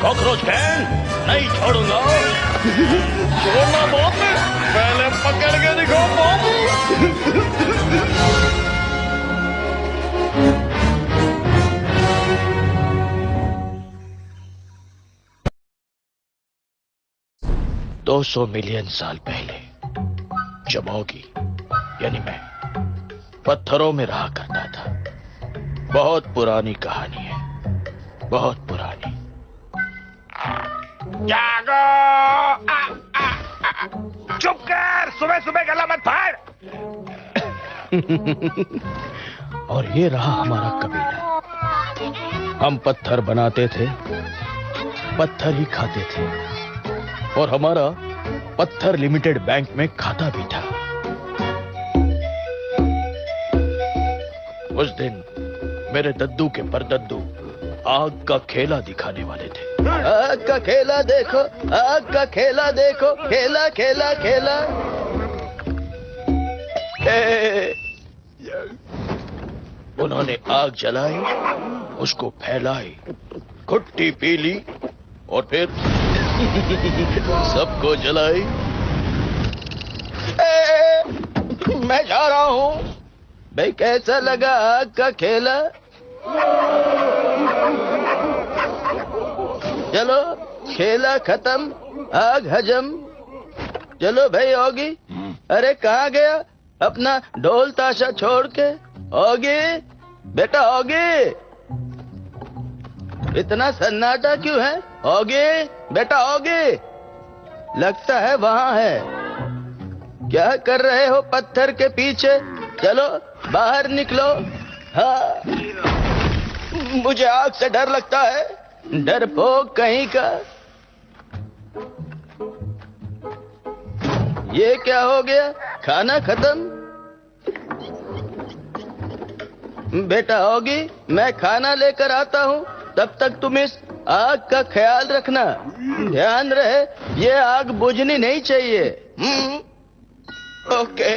Cockroach gang नहीं छोड़ूंगा। छोड़ना बहुत है, पहले पकड़ के दिखाओ बॉम्ब। 200 मिलियन साल पहले जब होगी यानी मैं पत्थरों में रहा करता था। बहुत पुरानी कहानी है, बहुत पुरानी। जागो! चुप कर, सुबह सुबह गला मत फाड़। और ये रहा हमारा कबीला। हम पत्थर बनाते थे, पत्थर ही खाते थे, और हमारा पत्थर लिमिटेड बैंक में खाता भी था। उस दिन मेरे दद्दू के परदद्दू आग का खेला दिखाने वाले थे। आग का खेला देखो, आग का खेला देखो, खेला खेला खेला। उन्होंने आग जलाई, उसको फैलाई, घुट्टी पी ली और फिर सबको जलाई। मैं जा रहा हूँ। भाई कैसा लगा आग का खेला? चलो खेला खत्म, आग हजम। चलो भाई होगी। अरे कहाँ गया अपना ढोल ताशा छोड़ के? होगी बेटा, होगी। इतना सन्नाटा क्यों है? होगी बेटा, होगी। लगता है वहाँ है। क्या कर रहे हो पत्थर के पीछे? चलो बाहर निकलो। हाँ, मुझे आग से डर लगता है, डरपोक कहीं का। ये क्या हो गया? खाना खत्म? बेटा होगी, मैं खाना लेकर आता हूँ, तब तक तुम इस आग का ख्याल रखना। ध्यान रहे ये आग बुझनी नहीं चाहिए। ओके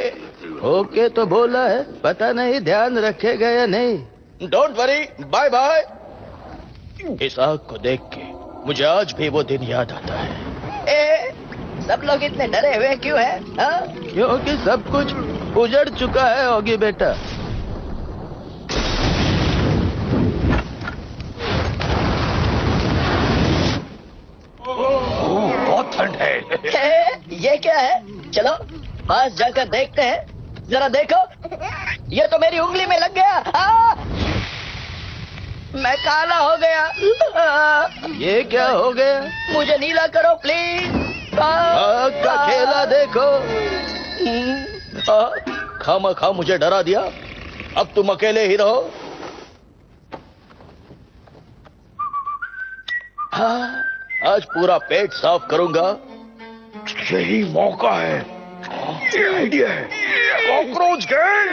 ओके तो बोला है, पता नहीं ध्यान रखेगा या नहीं। Don't worry, bye bye. इस आग को देख के मुझे आज भी वो दिन याद आता है। सब लोग इतने डरे हुए क्यों हैं? हाँ? क्योंकि सब कुछ उजड़ चुका है होगी बेटा। बहुत ठंड है। ये क्या है? चलो पास जाकर देखते हैं। जरा देखो, ये तो मेरी उंगली में लग गया। मैं काला हो गया। ये क्या हो गया? मुझे नीला करो प्लीज। आग का खेला देखो। खामखा मुझे डरा दिया। अब तुम अकेले ही रहो। हाँ, आज पूरा पेट साफ करूंगा। यही मौका है। ये आइडिया है। कॉकरोच गैंग,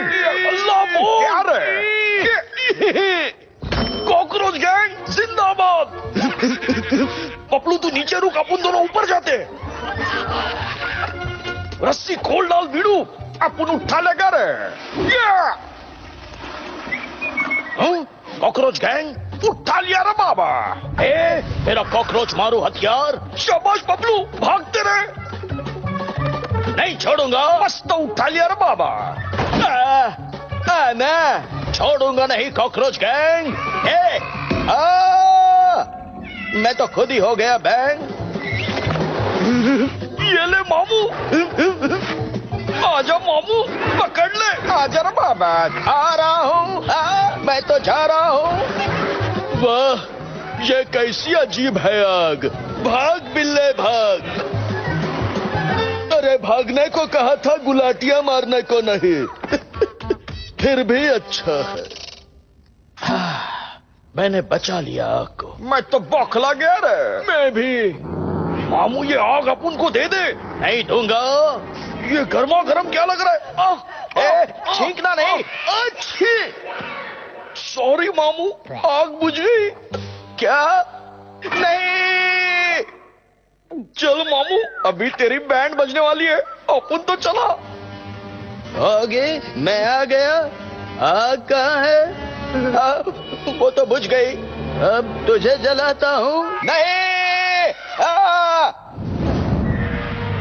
अल्लाह बोल। कॉकरोच गैंग जिंदाबाद। पपलू तू नीचे रुक, अपन दोनों ऊपर जाते हैं। रस्सी खोल डाल बीड़ू, अपन उठा लेगा रे। कॉकरोच गैंग उठा लिया रे बाबा। मेरा कॉकरोच मारू हथियार। शाबाश पपलू, भागते रहे। नहीं छोड़ूंगा। बस तो उठा लिया रे बाबा। मैं छोड़ूंगा नहीं कॉकरोच गैंग। मैं तो खुद ही हो गया बैंग। ये ले मामू, आजा मामू, पकड़ ले। आजा रे बाबा, आ रहा हूँ। मैं तो जा रहा हूँ। वाह, ये कैसी अजीब है आग। भाग बिल्ले भाग। अरे भागने को कहा था, गुलाटियां मारने को नहीं। फिर भी अच्छा है। मैंने बचा लिया आग को। मैं तो बौखला गया रे। मैं भी। मामू ये आग अपन को दे दे। नहीं दूंगा। ये गर्मा गर्म क्या लग रहा है? छींकना नहीं। अच्छी। सॉरी मामू, आग बुझ गई। क्या? नहीं। चल मामू, अभी तेरी बैंड बजने वाली है, अपन तो चला। आगे मैं आ गया। आग कहाँ है? वो तो बुझ गई। अब तुझे जलाता हूँ। नहीं।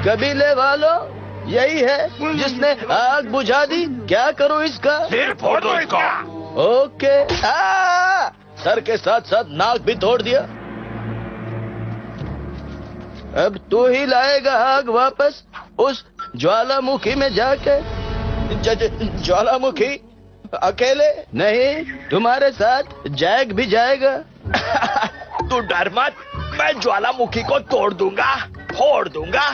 कबीले वालों, यही है जिसने आग बुझा दी। क्या करूं इसका? सिर फोड़ दो इसका। ओके। सर के साथ साथ नाक भी तोड़ दिया। अब तू ही लाएगा आग वापस उस ज्वालामुखी में जाके। ज्वालामुखी अकेले नहीं, तुम्हारे साथ जैक भी जाएगा। तू डर मत, मैं ज्वालामुखी को तोड़ दूंगा, फोड़ दूंगा।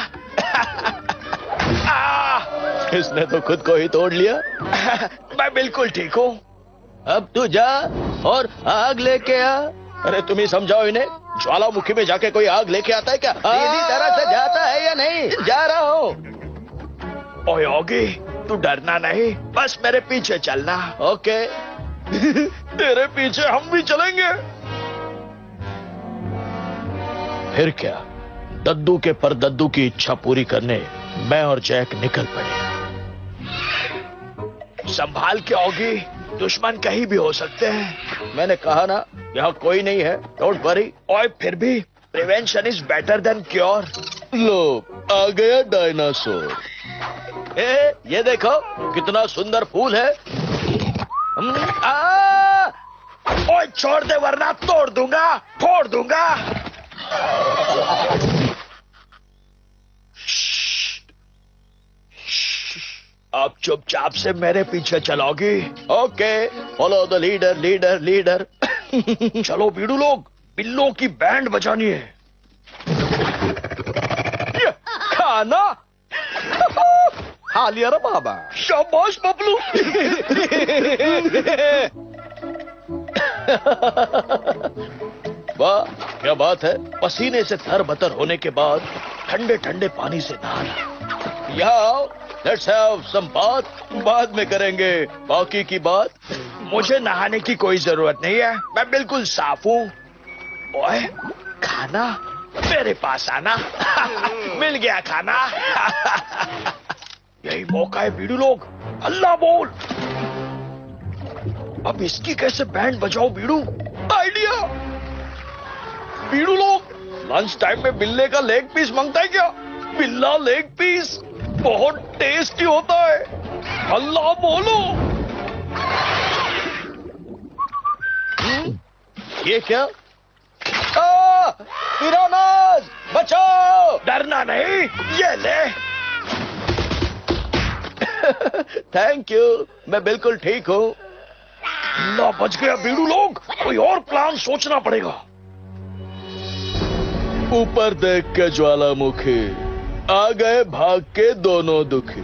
इसने तो खुद को ही तोड़ लिया। मैं बिल्कुल ठीक हूँ। अब तू जा और आग लेके आ। अरे तुम ही समझाओ इन्हें। ज्वालामुखी में जाके कोई आग लेके आता है क्या? सीधी तरह से जाता है या नहीं? जा रहा हूँ। ओए योगी, तू डरना नहीं, बस मेरे पीछे चलना। ओके। तेरे पीछे हम भी चलेंगे। फिर क्या, दद्दू के परदद्दू की इच्छा पूरी करने मैं और जैक निकल पड़े। संभाल के योगी, दुश्मन कहीं भी हो सकते हैं। मैंने कहा ना, यहाँ कोई नहीं है। Don't worry. और फिर भी prevention is better than cure. लो, आ गया डायनासोर। ये देखो कितना सुंदर फूल है। ओए छोड़ दे वरना तोड़ दूंगा, फोड़ दूंगा। अब चुपचाप से मेरे पीछे चलोगी। Okay, follow the leader leader leader. चलो बीड़ू लोग, बिल्लों की बैंड बजानी है। खाना खा लिया रे बाबा। शाबाश बबलू। वाह, क्या बात है। पसीने से थर-बतर होने के बाद ठंडे ठंडे पानी से नहाना। याओ, लेट्स हैव सम बात। बाद में करेंगे बाकी की बात। मुझे नहाने की कोई जरूरत नहीं है, मैं बिल्कुल साफ हूँ। ओए, खाना मेरे पास आना। मिल गया खाना। यही मौका है बीड़ू लोग, अल्लाह बोल। अब इसकी कैसे बैंड बजाओ बीड़ू? आइडिया। बीड़ू लोग, लंच टाइम में बिल्ले का लेग पीस मांगता है क्या? बिल्ला लेग पीस बहुत टेस्टी होता है, अल्लाह बोलो। ये क्या? पिरानाज, बचाओ। डरना नहीं, ये ले। थैंक यू, मैं बिल्कुल ठीक हूँ। ना बच गया बीड़ू लोग, कोई और प्लान सोचना पड़ेगा। ऊपर देख के ज्वालामुखी, आ गए भाग के दोनों दुखी।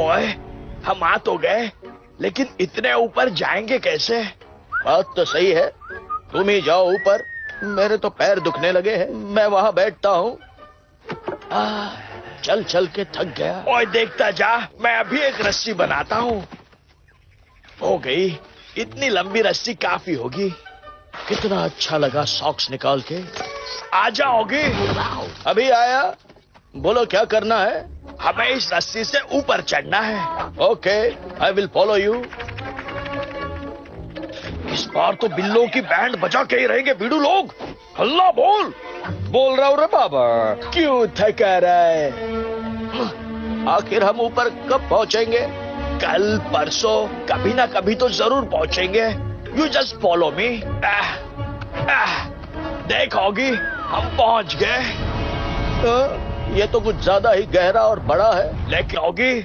ओए, हम आ तो गए, लेकिन इतने ऊपर जाएंगे कैसे? बात तो सही है, तुम ही जाओ ऊपर, मेरे तो पैर दुखने लगे हैं, मैं वहां बैठता हूँ। चल चल के थक गया। ओए देखता जा, मैं अभी एक रस्सी बनाता हूँ। हो गई, इतनी लंबी रस्सी काफी होगी। कितना अच्छा लगा सॉक्स निकाल के। आ जाओगी? अभी आया, बोलो क्या करना है? हमें इस रस्सी से ऊपर चढ़ना है। Okay, I will follow you. इस बार तो बिल्लों की बैंड बजा के ही रहेंगे बीड़ू लोग। हल्ला बोल। बोल रहा हूँ रे बाबा। क्यों थका रहा है? आखिर हम ऊपर कब पहुंचेंगे? कल परसों कभी ना कभी तो जरूर पहुंचेंगे। You just follow me. देखोगी, हम पहुंच गए। ये तो कुछ ज्यादा ही गहरा और बड़ा है। लेकिन होगी,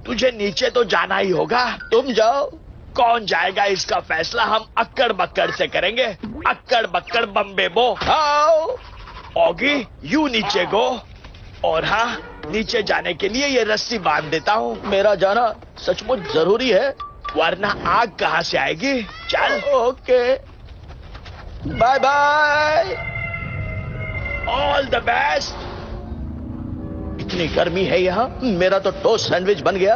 तुझे नीचे तो जाना ही होगा। तुम जाओ। कौन जाएगा इसका फैसला हम अक्कड़ बक्कड़ से करेंगे। अक्कड़ बक्कड़ बम्बे बो। आओ। होगी, यू नीचे गो। और हाँ, नीचे जाने के लिए ये रस्सी बांध देता हूँ। मेरा जाना सचमुच जरूरी है, वरना आग कहाँ से आएगी। चल। Okay, bye bye. All the best. इतनी गर्मी है यहाँ, मेरा तो टोस्ट सैंडविच बन गया।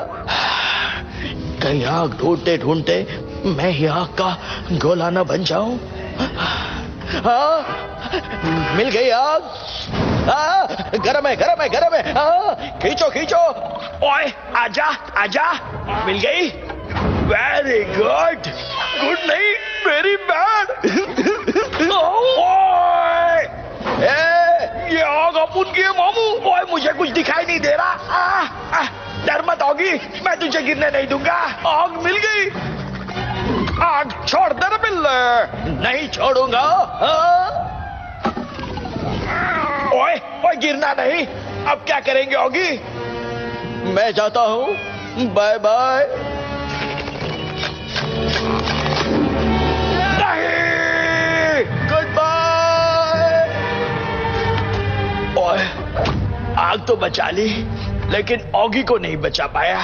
कहीं आग ढूंढते ढूंढते मैं ही आग का गोला न बन जाऊं। हाँ, मिल गई आग। गरम है, गरम है, गरम है। खींचो खींचो। ओए आजा आजा, मिल गई। Very good. गुड नहीं, वेरी बैड। ओए, ये आग अपुन की है मामू। ओए मुझे कुछ दिखाई नहीं दे रहा। डर मत होगी, मैं तुझे गिरने नहीं दूंगा। आग मिल गई। आग छोड़ दे रे बिल्ले। नहीं छोड़ूंगा। ओए ओए, गिरना नहीं। अब क्या करेंगे होगी? मैं जाता हूँ, बाय बाय। नहीं, गुड बाय। ओए, आग तो बचा ली, लेकिन ऑगी को नहीं बचा पाया।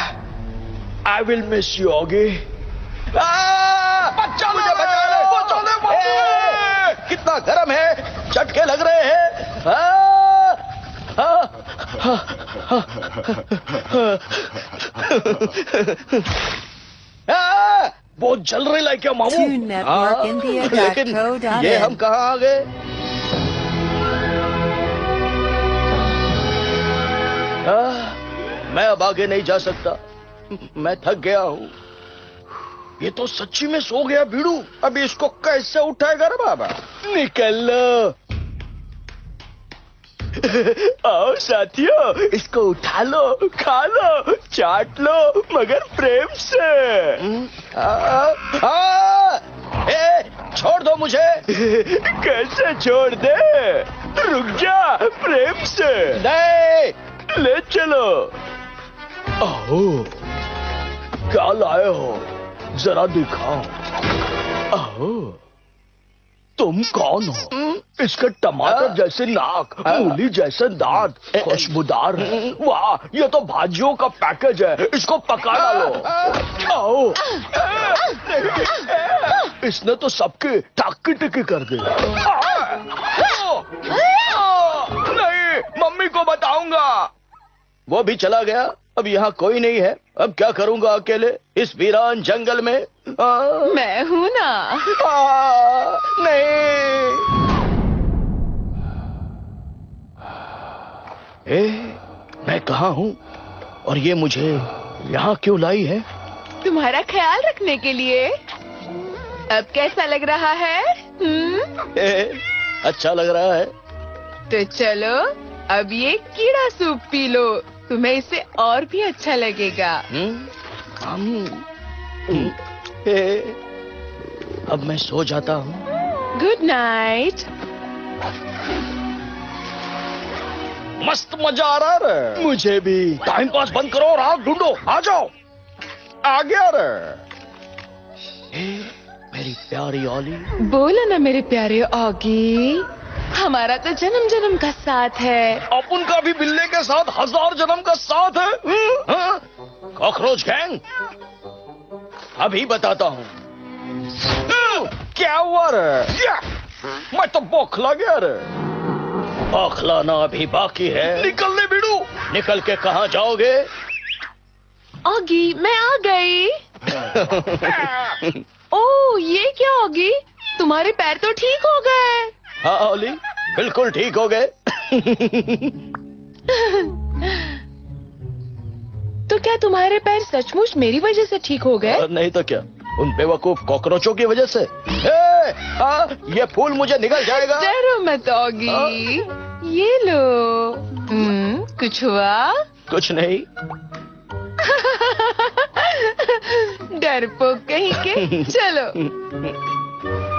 I will miss you Oggy. बचा ले, बचा ले। कितना गरम है, झटके लग रहे हैं। बहुत जल रही है क्या मामू? लेकिन ये हम कहाँ आ गए? मैं अब आगे नहीं जा सकता, मैं थक गया हूँ। ये तो सच्ची में सो गया बीड़ू। अभी इसको कैसे उठाएगा रे बाबा? निकल लो। आओ साथियों, इसको उठा लो, खा लो, चाट लो, मगर प्रेम से। छोड़ दो मुझे। कैसे छोड़ दे? रुक जा, प्रेम से। नहीं, ले चलो। आओ, क्या लाए हो, जरा दिखाओ। आओ, तुम कौन हो? इसके टमाटर जैसे नाक, मूली जैसे दांत, खुशबूदार है। वाह, ये तो भाजियों का पैकेज है। इसको पका लो। आओ। इसने तो सबके टाकी टिकी कर दी। नहीं, मम्मी को बताऊंगा। वो भी चला गया। अब यहाँ कोई नहीं है। अब क्या करूंगा अकेले इस वीरान जंगल में? मैं हूं ना। नहीं। मैं कहाँ हूँ और ये मुझे यहाँ क्यों लाई है? तुम्हारा ख्याल रखने के लिए। अब कैसा लग रहा है? अच्छा लग रहा है। तो चलो, अब ये कीड़ा सूप पी लो, तुम्हें इससे और भी अच्छा लगेगा। अब मैं सो जाता हूँ। Good night. मस्त मजा आ रहा है। मुझे भी। टाइम पास बंद करो और आग ढूंढो। आ जाओ। आ गया रे। मेरी प्यारी ऑली। बोलो ना मेरे प्यारे ऑगी। हमारा तो जन्म जन्म का साथ है। अपन का भी बिल्ले के साथ 1000 जन्म का साथ है। कॉकरोच गैंग, अभी बताता हूँ। क्या हुआ रे? मैं तो बौखला गया रे। बौखलाना अभी बाकी है। निकल ले बीड़ू। निकल के कहाँ जाओगे? ऑगी, मैं आ गई। ओह, ये क्या ऑगी? तुम्हारे पैर तो ठीक हो गए। हाँ ओली, बिल्कुल ठीक हो गए। तो क्या तुम्हारे पैर सचमुच मेरी वजह से ठीक हो गए? नहीं तो क्या, उन बेवकूफ कॉकरोचों की वजह से। ये फूल मुझे निकल जाएगा। डरो मत ऑगी, ये लो। कुछ हुआ? कुछ नहीं। डरपोक कहीं के। चलो,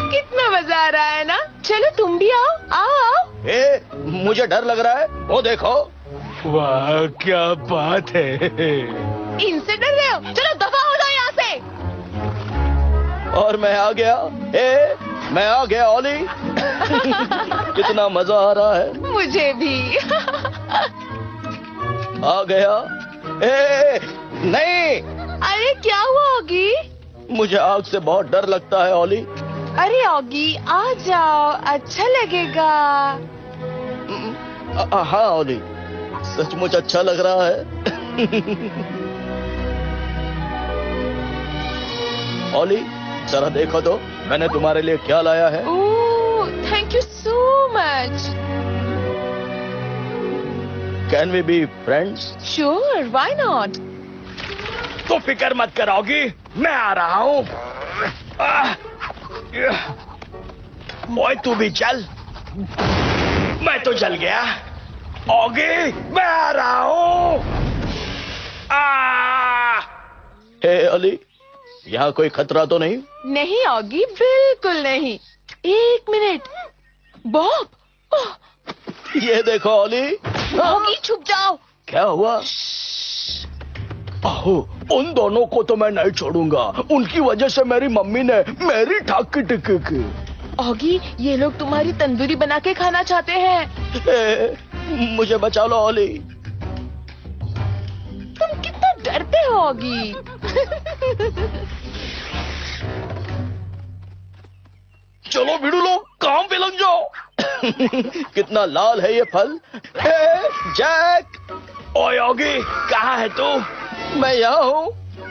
कितना मजा आ रहा है ना। चलो तुम भी आओ आओ। मुझे डर लग रहा है। वो देखो। वाह, क्या बात है। इनसे डर रहे हो? चलो दफा हो जाओ यहाँ से। और मैं आ गया। मैं आ गया ओली। कितना मजा आ रहा है। मुझे भी। आ गया। नहीं, अरे क्या हुआ ऑगी? मुझे आग से बहुत डर लगता है ओली। अरे ऑगी, आ जाओ, अच्छा लगेगा। हाँ ओली, सचमुच अच्छा लग रहा है। ओली, जरा देखो तो मैंने तुम्हारे लिए क्या लाया है। Oh, thank you so much. Can we be friends? Sure, why not. तो फिक्र मत कराओगी, मैं आ रहा हूँ। ओए तू भी चल। मैं तो जल गया। ऑगी, मैं आ रहा हूँ। हे ओली, यहाँ कोई खतरा तो नहीं? नहीं ऑगी, बिल्कुल नहीं। एक मिनट। बॉब, ये देखो ओली। ऑगी छुप जाओ। क्या हुआ? आहो, उन दोनों को तो मैं नहीं छोड़ूंगा। उनकी वजह से मेरी मम्मी ने मेरी ठाकी टिकी की। ऑगी, ये लोग तुम्हारी तंदूरी बना के खाना चाहते हैं। मुझे बचा लो ओली। तुम कितना डरते हो ऑगी। चलो भिड़ू लोग, काम पे लग जाओ। कितना लाल है ये फल। जैक। ओए ऑगी, कहाँ है तू? मैं यहाँ हूँ।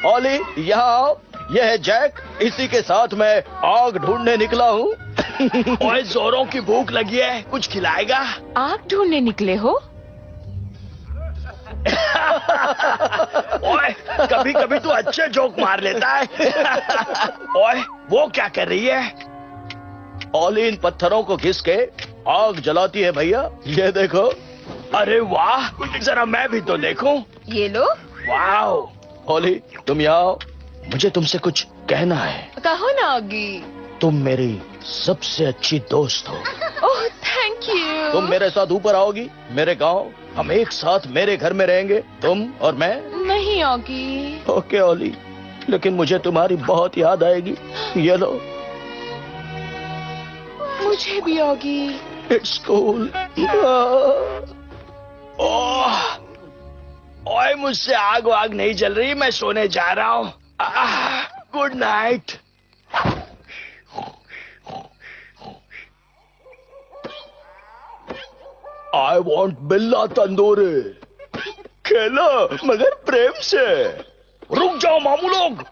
ओली, यहाँ आओ। यह है जैक, इसी के साथ मैं आग ढूंढने निकला हूँ। ओए, जोरों की भूख लगी है, कुछ खिलाएगा? आग ढूंढने निकले हो? ओए, कभी कभी तू अच्छे जोक मार लेता है। ओए, वो क्या कर रही है? ओली इन पत्थरों को घिस के आग जलाती है भैया। ये देखो। अरे वाह, जरा मैं भी तो देखूं। ये लो। वाह। ओली, तुम यहाँ आओ। मुझे तुमसे कुछ कहना है। कहो ना ऑगी। तुम मेरी सबसे अच्छी दोस्त हो। ओह, थैंक यू। तुम मेरे साथ ऊपर आओगी, मेरे गांव। हम एक साथ मेरे घर में रहेंगे, तुम और मैं। नहीं ऑगी। ओके ओली, लेकिन मुझे तुम्हारी बहुत याद आएगी। ये लो। मुझे भी ऑगी। It's cool. ओह, ओए, मुझसे आग वाग नहीं जल रही, मैं सोने जा रहा हूँ। Good night. आई वॉन्ट बिल्ला तंदूरी। खेलो मगर प्रेम से। रुक जाओ मामू लोग।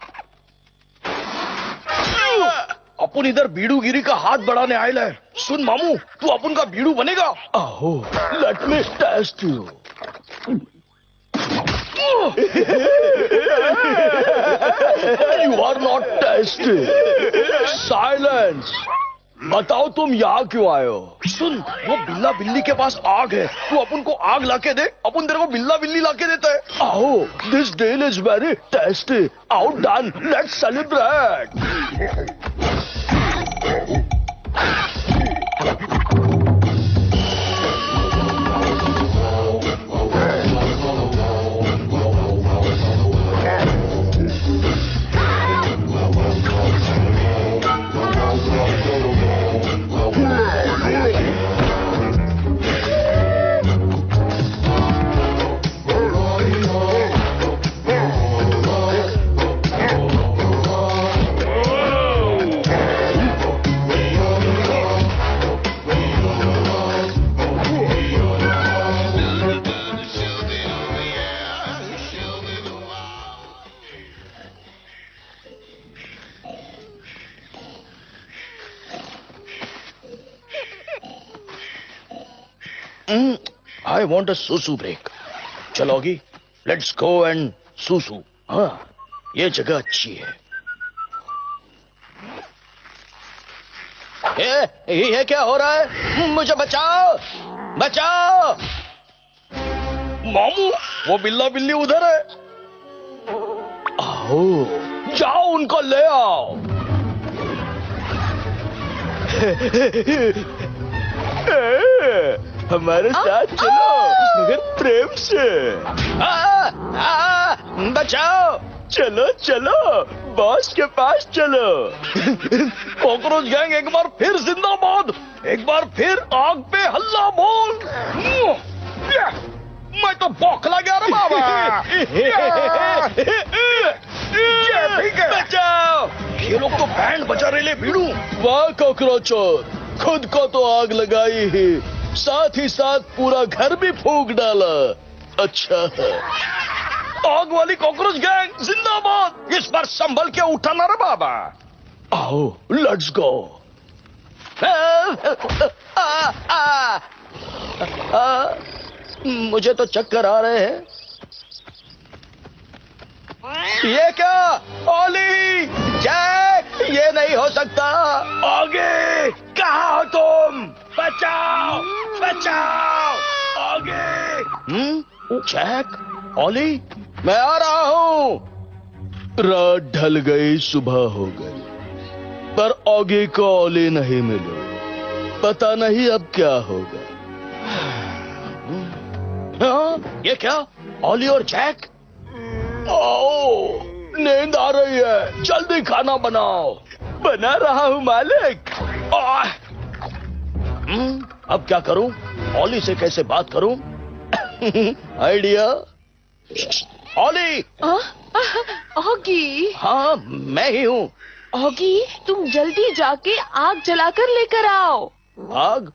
अपन इधर बीड़ूगिरी का हाथ बढ़ाने आयल है। सुन मामू, तू अपन का बीड़ू बनेगा। आहो, let me test you. You are not tasty. Silence. बताओ तुम यहाँ क्यों आए हो? सुन, वो बिल्ला बिल्ली के पास आग है। तू अपन को आग लाके दे, अपन तेरे को बिल्ला बिल्ली लाके देता है। आओ, this deal is very tasty. आओ done, let's celebrate. I want a सूसू ब्रेक. चलोगी, लेट्स गो एंड सूसू. हाँ, ये जगह अच्छी है. ये क्या हो रहा है? मुझे बचाओ, बचाओ. मामू, वो बिल्ला बिल्ली उधर है. आओ, जाओ उनको ले आओ. हमारे साथ चलो, मगर प्रेम से. बचाओ. चलो चलो, बॉस के पास चलो. कॉकरोच गैंग एक बार फिर जिंदाबाद. एक बार फिर आग पे हल्ला बोल. मैं तो बौखला गया रे बाबा. ठीक है. बचाओ. ये लोग तो बैंड बजा रहे ले बीड़ू. वाह कॉकरोचर, खुद को तो आग लगाई ही, साथ ही साथ पूरा घर भी फूंक डाला. अच्छा है. आग वाली कॉकरोच गैंग जिंदाबाद. इस बार संभल के उठाना रे बाबा. आओ, लेट्स गो. मुझे तो चक्कर आ रहे हैं. ये क्या? ओली, जैक, ये नहीं हो सकता. आगे कहाँ हो तुम? बचाओ, बचाओ. आगे. जैक, ओली, मैं आ रहा हूं. रात ढल गई, सुबह हो गई, पर ऑगी को ओली नहीं मिले. पता नहीं अब क्या होगा. हाँ, ये क्या? ओली और जैक. ओह, नींद आ रही है. जल्दी खाना बनाओ. बना रहा हूं मालिक. अब क्या करूं? ओली से कैसे बात करूं? आइडिया. ओली. ऑगी. हाँ, मैं ही हूँ. ऑगी, तुम जल्दी जाके आग जलाकर लेकर आओ. आग?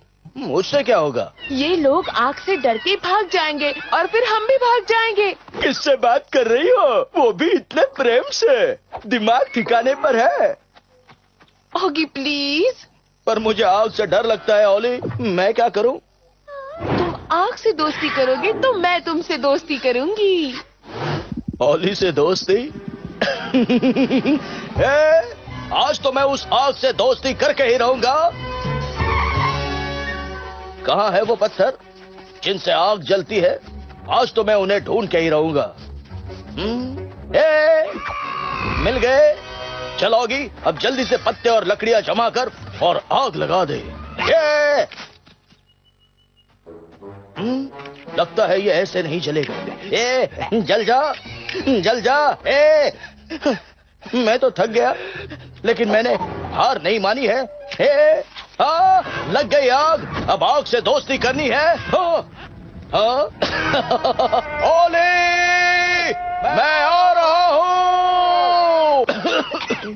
उससे क्या होगा? ये लोग आग से डर के भाग जाएंगे और फिर हम भी भाग जाएंगे. किससे बात कर रही हो? वो भी इतने प्रेम से. दिमाग ठिकाने पर है? Oggy please. पर मुझे आग से डर लगता है ओली. मैं क्या करूं? तुम आग से दोस्ती करोगे तो मैं तुमसे दोस्ती करूंगी. ओली से दोस्ती? आज तो मैं उस आग से दोस्ती करके ही रहूंगा. कहाँ है वो पत्थर जिनसे आग जलती है? आज तो मैं उन्हें ढूंढ के ही रहूंगा. मिल गए. चलोगी, अब जल्दी से पत्ते और लकड़ियां जमा कर और आग लगा दे. लगता है ये ऐसे नहीं जलेगा. जल जा, जल जा. मैं तो थक गया, लेकिन मैंने हार नहीं मानी है. लग गई आग. अब आग से दोस्ती करनी है. ओली, मैं आ रहा हूँ.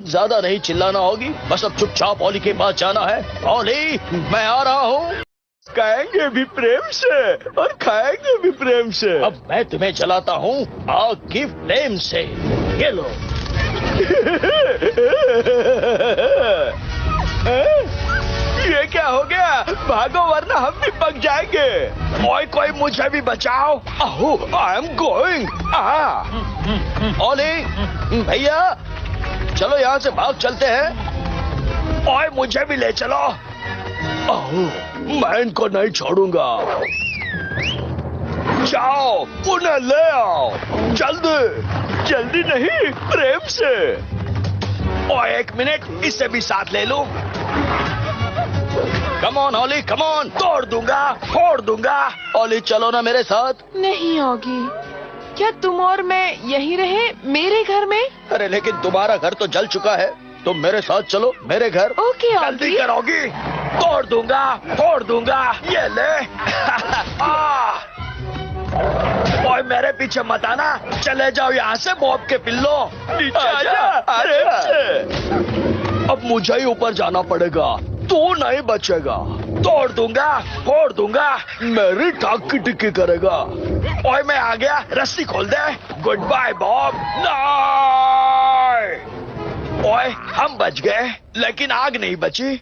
ज्यादा नहीं चिल्लाना होगी, बस अब चुपचाप ओली के पास जाना है. ओली, मैं आ रहा हूँ. खाएंगे भी प्रेम से और खाएंगे भी प्रेम से. अब मैं तुम्हें जलाता हूँ आग की फ्लेम से. ये लो. ये क्या हो गया? भागो वरना हम भी पक जाएंगे. कोई मुझे भी बचाओ. I am going. ओली, भैया, चलो यहाँ से भाग चलते हैं. ओए, मुझे भी ले चलो. मैं इनको नहीं छोड़ूंगा. जाओ, उन्हें ले आओ. जल्दी. जल्दी नहीं, प्रेम से. ओए, एक मिनट, इससे भी साथ ले लो. Come on Oli, come on. तोड़ दूंगा, फोड़ दूंगा. ओली, चलो ना मेरे साथ. नहीं ऑगी, क्या तुम और मैं यहीं रहे मेरे घर में? अरे लेकिन तुम्हारा घर तो जल चुका है. तुम मेरे साथ चलो मेरे घर. ओके जल्दी ऑगी. करोगी? तोड़ दूंगा, फोड़ दूंगा. ये ले. ओए, मेरे पीछे मत आना. चले जाओ यहाँ से बॉब के पिल्लो. नीचे आजा. प्रेम से. अब मुझे ही ऊपर जाना पड़ेगा. तू नहीं बचेगा. तोड़ दूंगा, फोड़ दूंगा. मेरी टाक की टिक्की करेगा. ओए, मैं आ गया. रस्सी खोल दे. Good bye Bob. नहीं. ओए, हम बच गए, लेकिन आग नहीं बची.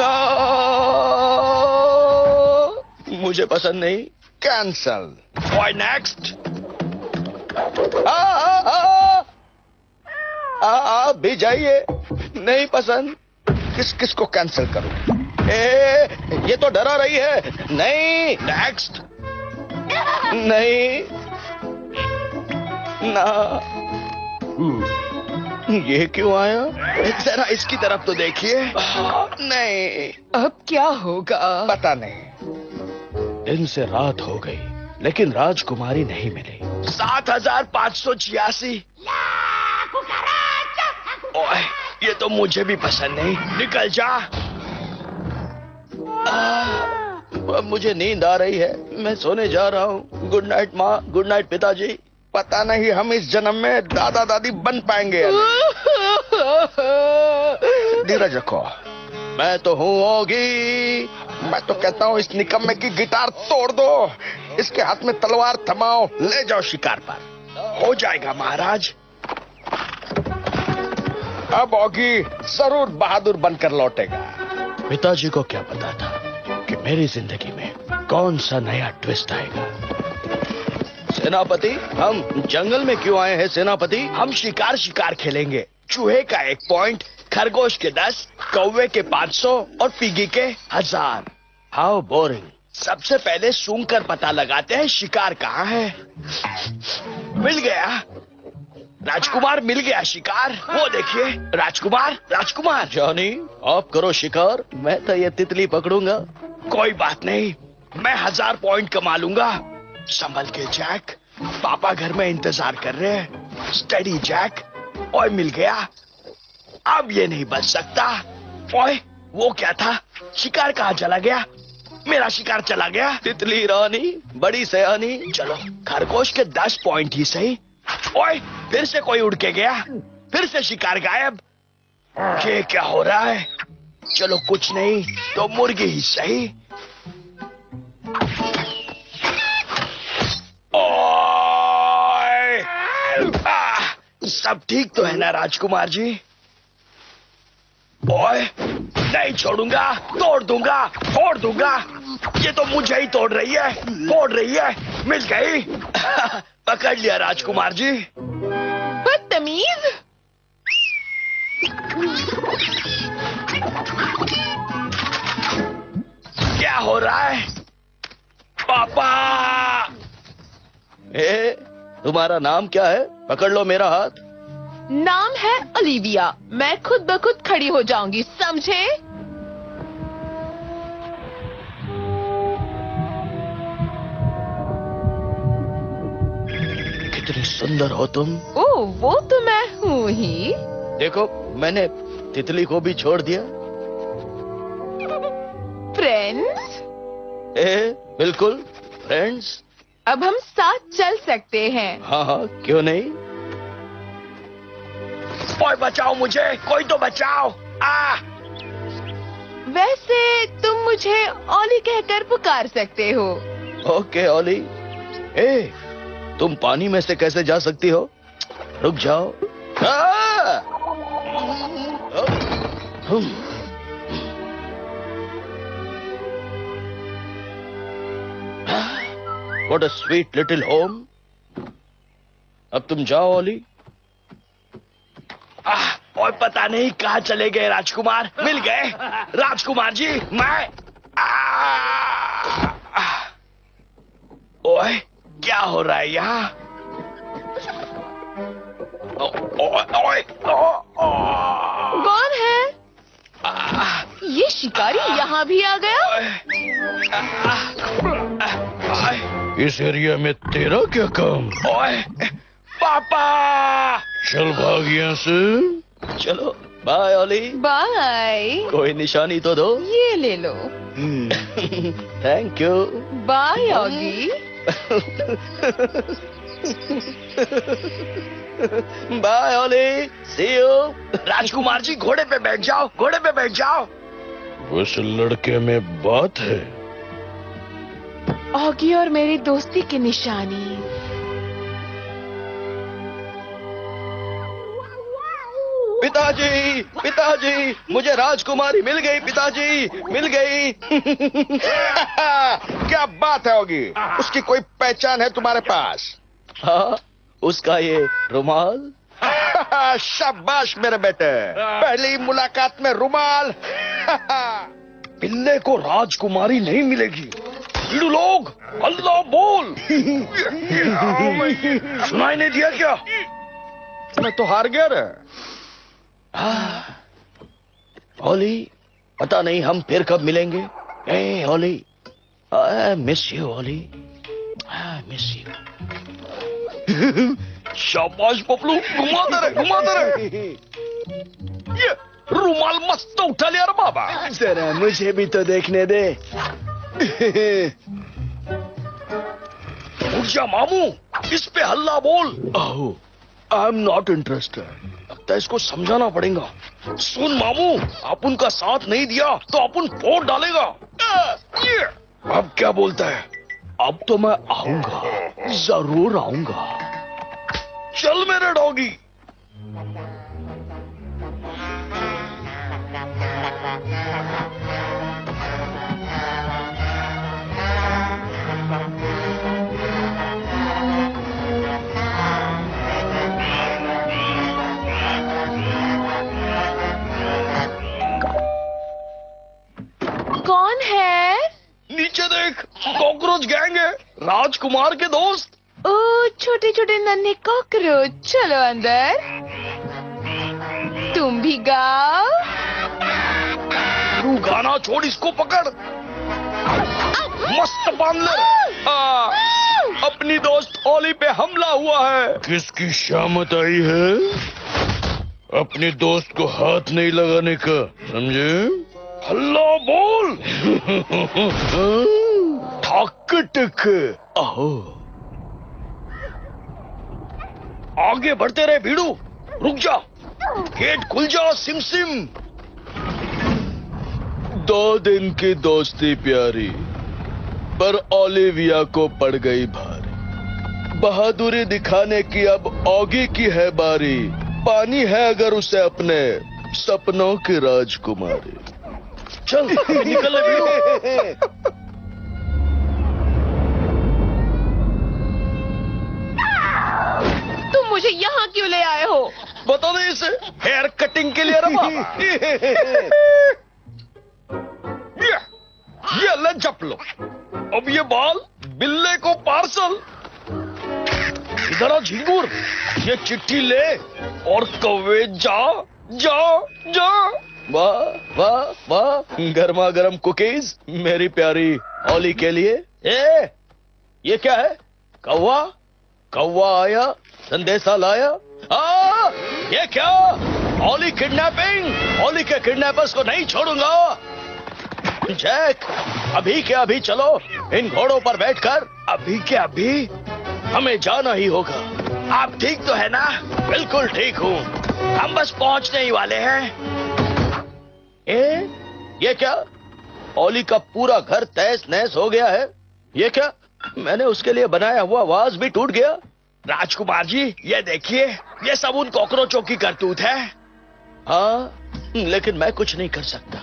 नो, मुझे पसंद नहीं, कैंसल। Why next? आप भी जाइए, नहीं पसंद। किसको कैंसिल करूं? ये तो डरा रही है। नहीं, Next? नहीं, ना। ये क्यों आया? जरा इसकी तरफ तो देखिए। नहीं, अब क्या होगा? पता नहीं। दिन से रात हो गई, लेकिन राजकुमारी नहीं मिली। 7586। ओए, ये तो मुझे भी पसंद नहीं। निकल जा। अब मुझे नींद आ रही है, मैं सोने जा रहा हूँ। गुड नाइट माँ, गुड नाइट पिताजी। पता नहीं हम इस जन्म में दादा दादी बन पाएंगे या नहीं। धीरज रखो, मैं तो हूँ ओगी। मैं तो कहता हूँ इस निकम्मे की गिटार तोड़ दो, इसके हाथ में तलवार थमाओ, ले जाओ शिकार पर। हो जाएगा महाराज। अब ओगी जरूर बहादुर बनकर लौटेगा। पिताजी को क्या पता था कि मेरी जिंदगी में कौन सा नया ट्विस्ट आएगा। सेनापति, हम जंगल में क्यों आए हैं सेनापति? हम शिकार खेलेंगे। चूहे का 1 पॉइंट, खरगोश के 10, कौवे के 500 और पिगी के 1000। How boring. सबसे पहले सूंघ कर पता लगाते हैं शिकार कहाँ है। मिल गया राजकुमार, मिल गया शिकार। वो देखिए राजकुमार। जॉनी, आप करो शिकार, मैं तो ये तितली पकड़ूंगा। कोई बात नहीं, मैं 1000 पॉइंट कमा लूंगा। संभल के जैक, पापा घर में इंतजार कर रहे हैं। Study Jack. ओए, मिल गया। अब ये नहीं बच सकता। ओए, वो क्या था? शिकार कहाँ चला गया? मेरा शिकार चला गया। तितली रानी बड़ी सयानी। चलो खरगोश के 10 पॉइंट ही सही। ओए, फिर से कोई उड़ के गया, फिर से शिकार गायब। ये क्या हो रहा है? चलो कुछ नहीं तो मुर्गी ही सही। ओए! सब ठीक तो है ना राजकुमार जी? ओए, नहीं छोड़ूंगा, तोड़ दूंगा, फोड़ दूंगा। ये तो मुझे ही तोड़ रही है, फोड़ रही है। मिल गई। पकड़ लिया राजकुमार जी। बदतमीज। क्या हो रहा है? पापा! तुम्हारा नाम क्या है? पकड़ लो मेरा हाथ। नाम है ओलिविया। मैं खुद ब खुद खड़ी हो जाऊंगी, समझे? कितनी सुंदर हो तुम। ओह, वो तो मैं हूँ ही। देखो, मैंने तितली को भी छोड़ दिया। फ्रेंड्स? बिल्कुल फ्रेंड्स। अब हम साथ चल सकते हैं। हाँ, क्यों नहीं। ओए, बचाओ मुझे, कोई तो बचाओ। वैसे तुम मुझे ओली कहकर पुकार सकते हो। ओके ओली। तुम पानी में से कैसे जा सकती हो? रुक जाओ। What a sweet little home. अब तुम जाओ ओली। और पता नहीं कहाँ चले गए राजकुमार। मिल गए राजकुमार जी। मैं ओए, क्या हो रहा है यहाँ? ओए, कौन है? ये शिकारी यहाँ भी आ गया। इस एरिया में तेरा क्या काम? ओए, पापा! चल भाग यहाँ से। चलो बाय ओली। बाय। कोई निशानी तो दो। ये ले लो। Thank you. Bye Oggy. Bye Olly, see you. Rajkumar ji, घोड़े पे बैठ जाओ, घोड़े पे बैठ जाओ। उस लड़के में बात है। ऑगी और मेरी दोस्ती की निशानी। पिताजी, पिताजी, मुझे राजकुमारी मिल गई पिताजी, मिल गई। क्या बात है होगी? उसकी कोई पहचान है तुम्हारे पास? हाँ, उसका ये रुमाल। शाबाश मेरे बेटे, पहली मुलाकात में रुमाल। बिल्ले को राजकुमारी नहीं मिलेगी। बीड़ू लोग, अल्लाह बोल। सुनाई नहीं दिया क्या? मैं तो हार गया रे। ओली, पता नहीं हम फिर कब मिलेंगे। ए Olly, I miss you Olly, I miss you. शाबाश पपलू, घुमाते रहे, घुमाते रहे। ये रुमाल मस्त उठा लिया रे बाबा। जरा मुझे भी तो देखने दे। उठ जा मामू, इस पे हल्ला बोल। I am not interested. लगता है इसको समझाना पड़ेगा। सुन मामू, अपन का साथ नहीं दिया तो अपन फोड़ डालेगा। अब क्या बोलता है? अब तो मैं आऊंगा, जरूर आऊंगा। चल मेरे डॉगी। कौन है? नीचे देख, कॉकरोच गैंग है, राजकुमार के दोस्त। ओ छोटे छोटे नन्हे कॉकरोच, चलो अंदर। तुम भी गाओ। तू गाना छोड़, इसको पकड़। मस्त बांध ले। अपनी दोस्त ओली पे हमला हुआ है। किसकी शामत आई है? अपने दोस्त को हाथ नहीं लगाने का, समझे? हल्ला बोल। ठक टक। आहो, आगे बढ़ते रहे भीड़ू। रुक जा, गेट खुल जा सिम सिम। 2 दिन की दोस्ती प्यारी, पर ओलिविया को पड़ गई भारी। बहादुरी दिखाने की अब ऑगी की है बारी। पानी है अगर उसे अपने सपनों की राजकुमारी। चल निकल ले भीड़ू। तुम मुझे यहाँ क्यों ले आए हो? बता दे इसे, हेयर कटिंग के लिए रहा। ये ले जप लो। अब ये बाल बिल्ले को पार्सल। इधर आ झिंगुर, ये चिट्ठी ले और कौवे जा जा जा। वाह वाह वाह, गर्मा गर्म कुकीज मेरी प्यारी ओली के लिए। ये क्या है? कौवा, कौवा आया, संदेशा लाया। ये क्या? ओली किडनैपिंग। ओली के किडनैपर्स को नहीं छोड़ूंगा। जैक, अभी के अभी चलो इन घोड़ों पर बैठकर। अभी के अभी हमें जाना ही होगा। आप ठीक तो है ना? बिल्कुल ठीक हूँ। हम बस पहुंचने ही वाले हैं। ये क्या? ओली का पूरा घर तहस नहस हो गया है। ये क्या? मैंने उसके लिए बनाया हुआ वाज भी टूट गया। राजकुमार जी, ये देखिए, ये सब उन कॉकरोचों की करतूत है। हाँ, लेकिन मैं कुछ नहीं कर सकता।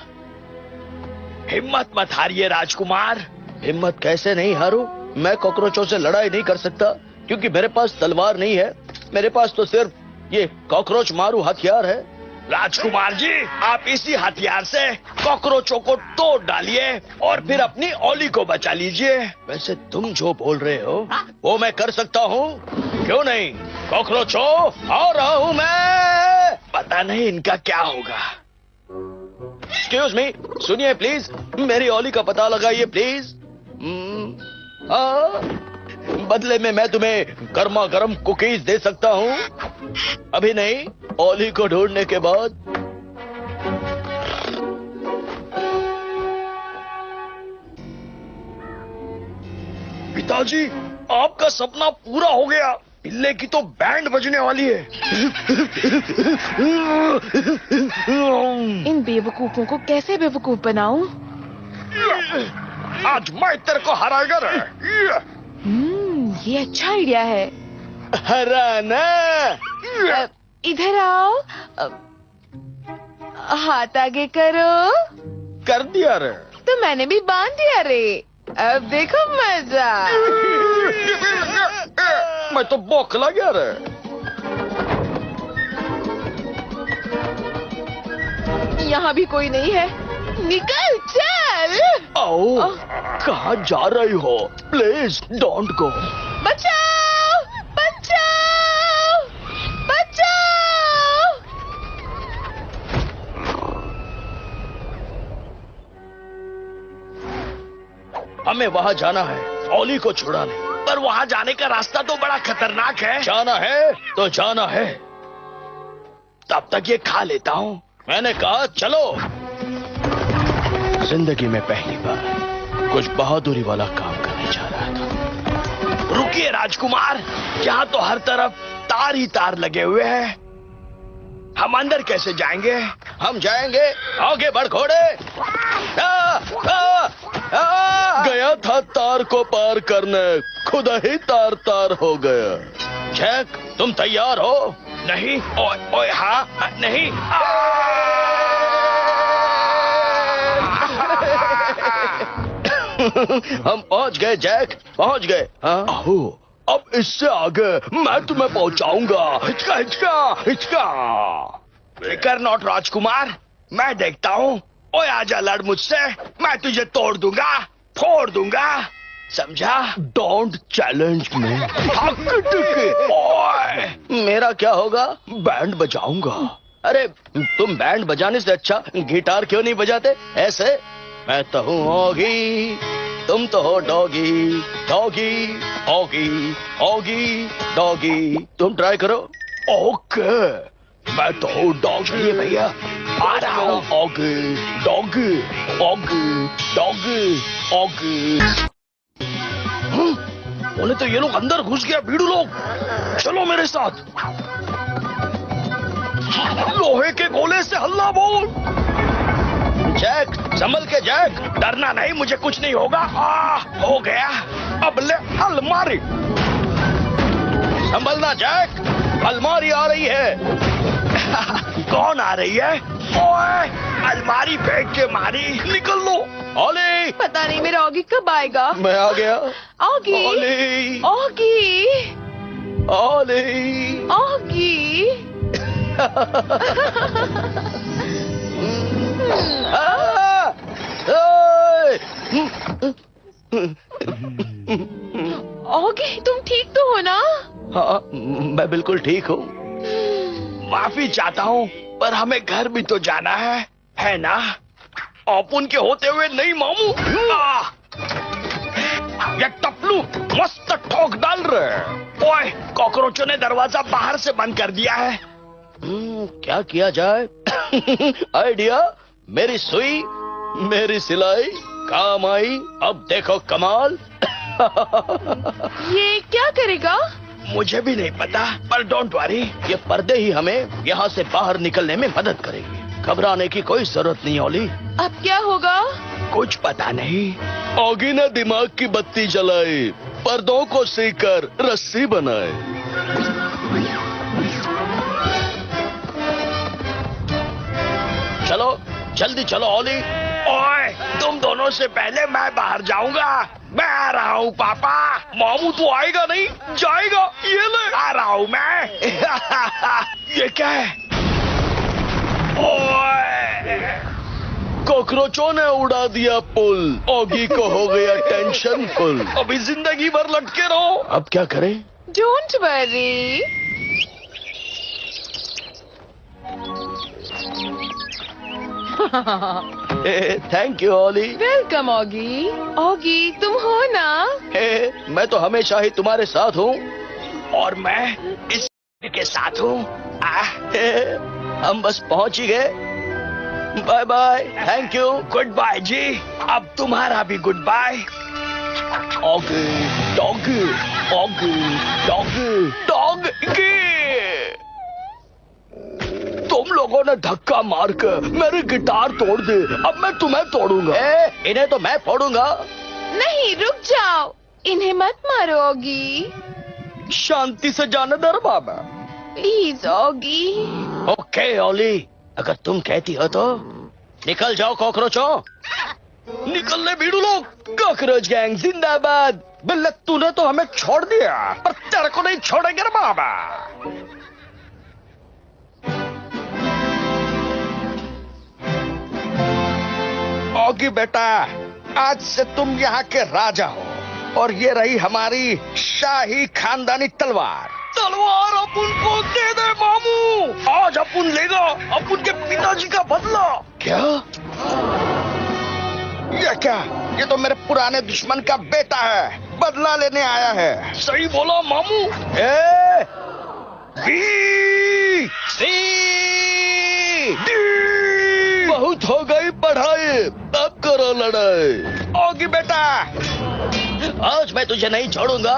हिम्मत मत हारिए राजकुमार। हिम्मत कैसे नहीं हारूं? मैं कॉकरोचों से लड़ाई नहीं कर सकता क्योंकि मेरे पास तलवार नहीं है। मेरे पास तो सिर्फ ये कॉकरोच मारू हथियार है। राजकुमार जी, आप इसी हथियार से कॉकरोचों को तोड़ डालिए और फिर अपनी ओली को बचा लीजिए। वैसे तुम जो बोल रहे हो वो मैं कर सकता हूँ, क्यों नहीं? कॉकरोचों, आ रहा हूँ मैं। पता नहीं इनका क्या होगा। एक्सक्यूज मी, सुनिए प्लीज, मेरी ओली का पता लगाइए प्लीज। बदले में मैं तुम्हें गर्मा गर्म कुकीज दे सकता हूँ। अभी नहीं, ओली को ढूंढने के बाद। पिताजी, आपका सपना पूरा हो गया। बिल्ले की तो बैंड बजने वाली है। इन बेवकूफों को कैसे बेवकूफ बनाऊं? आज मैं तेरे को हराएगा रे। ये अच्छा आइडिया है। हराना। इधर आओ। हाथ आगे करो। कर दिया रे। तो मैंने भी बांध दिया रे। अब देखो मजा। मैं तो बौखला गया रे। यहाँ भी कोई नहीं है। निकल चल। आओ, कहाँ जा रही हो? Please don't go. बचाओ बचाओ बचाओ। हमें वहाँ जाना है, ओली को छुड़ाने। पर वहाँ जाने का रास्ता तो बड़ा खतरनाक है। जाना है तो जाना है। तब तक ये खा लेता हूँ। मैंने कहा चलो। जिंदगी में पहली बार कुछ बहादुरी वाला काम करने जा रहा था। रुकिए राजकुमार, यहाँ तो हर तरफ तार ही तार लगे हुए हैं। हम अंदर कैसे जाएंगे? हम जाएंगे। आगे बढ़ घोड़े। गया था तार को पार करने, खुदा ही तार तार हो गया। जैक, तुम तैयार हो? नहीं। ओए ओए, हाँ नहीं। हम पहुंच गए जैक, पहुंच गए। हाँ? आहो, अब इससे आगे मैं तुम्हें पहुंचाऊंगा। हिचका हिचका हिचका। फिकर नॉट राजकुमार, मैं देखता हूँ। ओए आजा, लड़ मुझसे। मैं तुझे तोड़ दूंगा, फोड़ दूंगा, समझा? Don't challenge me. ओए, मेरा क्या होगा? बैंड बजाऊंगा। अरे तुम बैंड बजाने से अच्छा गिटार क्यों नहीं बजाते? ऐसे मैं तो हूँ ऑगी, तुम तो हो doggy. Doggy Oggy Oggy doggy. तुम ट्राई करो। ओके, मैं तो हूँ डॉगी भैया। आ रहा हूँ। Oggy doggy Oggy doggy Oggy. बोले तो ये लोग अंदर घुस गया। भीड़ू लोग, चलो मेरे साथ। लोहे के गोले से हल्ला बोल। जैक, संभल के जैक। डरना नहीं, मुझे कुछ नहीं होगा। हो गया। अब ले अलमारी। संभलना जैक, अलमारी आ रही है। कौन आ रही है? ओए, अलमारी फेंक के मारी। निकल लो। ओली, पता नहीं मेरा ऑगी कब आएगा। मैं आ गया। ऑगी ओली, ऑगी ओली। ऑगी। ऑगी, तुम ठीक तो हो ना? हाँ, मैं बिल्कुल ठीक हूँ। माफी चाहता हूँ, पर हमें घर भी तो जाना है ना? अपन के होते हुए नहीं मामू। ये टपलू मस्त ठोक डाल रहे। ओए, कॉकरोचों ने दरवाजा बाहर से बंद कर दिया है। क्या किया जाए? आइडिया, मेरी सुई, मेरी सिलाई काम आई। अब देखो कमाल। ये क्या करेगा? मुझे भी नहीं पता, पर डोंट वरी। ये पर्दे ही हमें यहाँ से बाहर निकलने में मदद करेंगे। घबराने की कोई जरूरत नहीं ओली। अब क्या होगा? कुछ पता नहीं। ऑगी ने दिमाग की बत्ती जलाई, पर्दों को सीकर रस्सी बनाए। चलो जल्दी चलो ओली। ओए, तुम दोनों से पहले मैं बाहर जाऊंगा। मैं आ रहा हूँ पापा। मामू तो आएगा नहीं, जाएगा। ये ले, आ रहा हूँ मैं। ये क्या है? ओए, कॉकरोचों ने उड़ा दिया पुल, ऑगी को हो गया टेंशन फुल। अभी जिंदगी भर लटके रहो। अब क्या करें? Don't worry. Thank you Olly. Welcome Oggy. Oggy, तुम हो ना? मैं तो हमेशा ही तुम्हारे साथ हूँ। और मैं इस के साथ हूँ। हम बस पहुंच ही गए। Bye bye, thank you. Good bye जी। अब तुम्हारा भी good bye. Oggy doggy Oggy doggy doggy. तुम लोगों ने धक्का मार कर मेरी गिटार तोड़ दी। अब मैं तुम्हें तोड़ूंगा। इन्हें तो मैं फोड़ूंगा। नहीं, रुक जाओ। इन्हें मत मारो ऑगी। शांति से जाने दे रे बाबा। Please Oggy. ओके ओली, अगर तुम कहती हो तो निकल जाओ कॉकरोचों। निकल ले बीड़ू लोग। कॉकरोच गैंग जिंदाबाद। बिल्ले तूने तो हमें छोड़ दिया, पर तेरे को नहीं छोड़ेंगे रे बाबा। ओगी बेटा, आज से तुम यहाँ के राजा हो और ये रही हमारी शाही खानदानी तलवार। तलवार अपुन को दे दे मामू। आज अपुन लेगा अपुन के पिताजी का बदला। क्या? ये क्या? ये तो मेरे पुराने दुश्मन का बेटा है, बदला लेने आया है। सही बोला मामू। ए, बी, सी, डी। बहुत हो गई पढ़ाई, अब करो लड़ाई। ओगी बेटा, आज मैं तुझे नहीं छोड़ूंगा।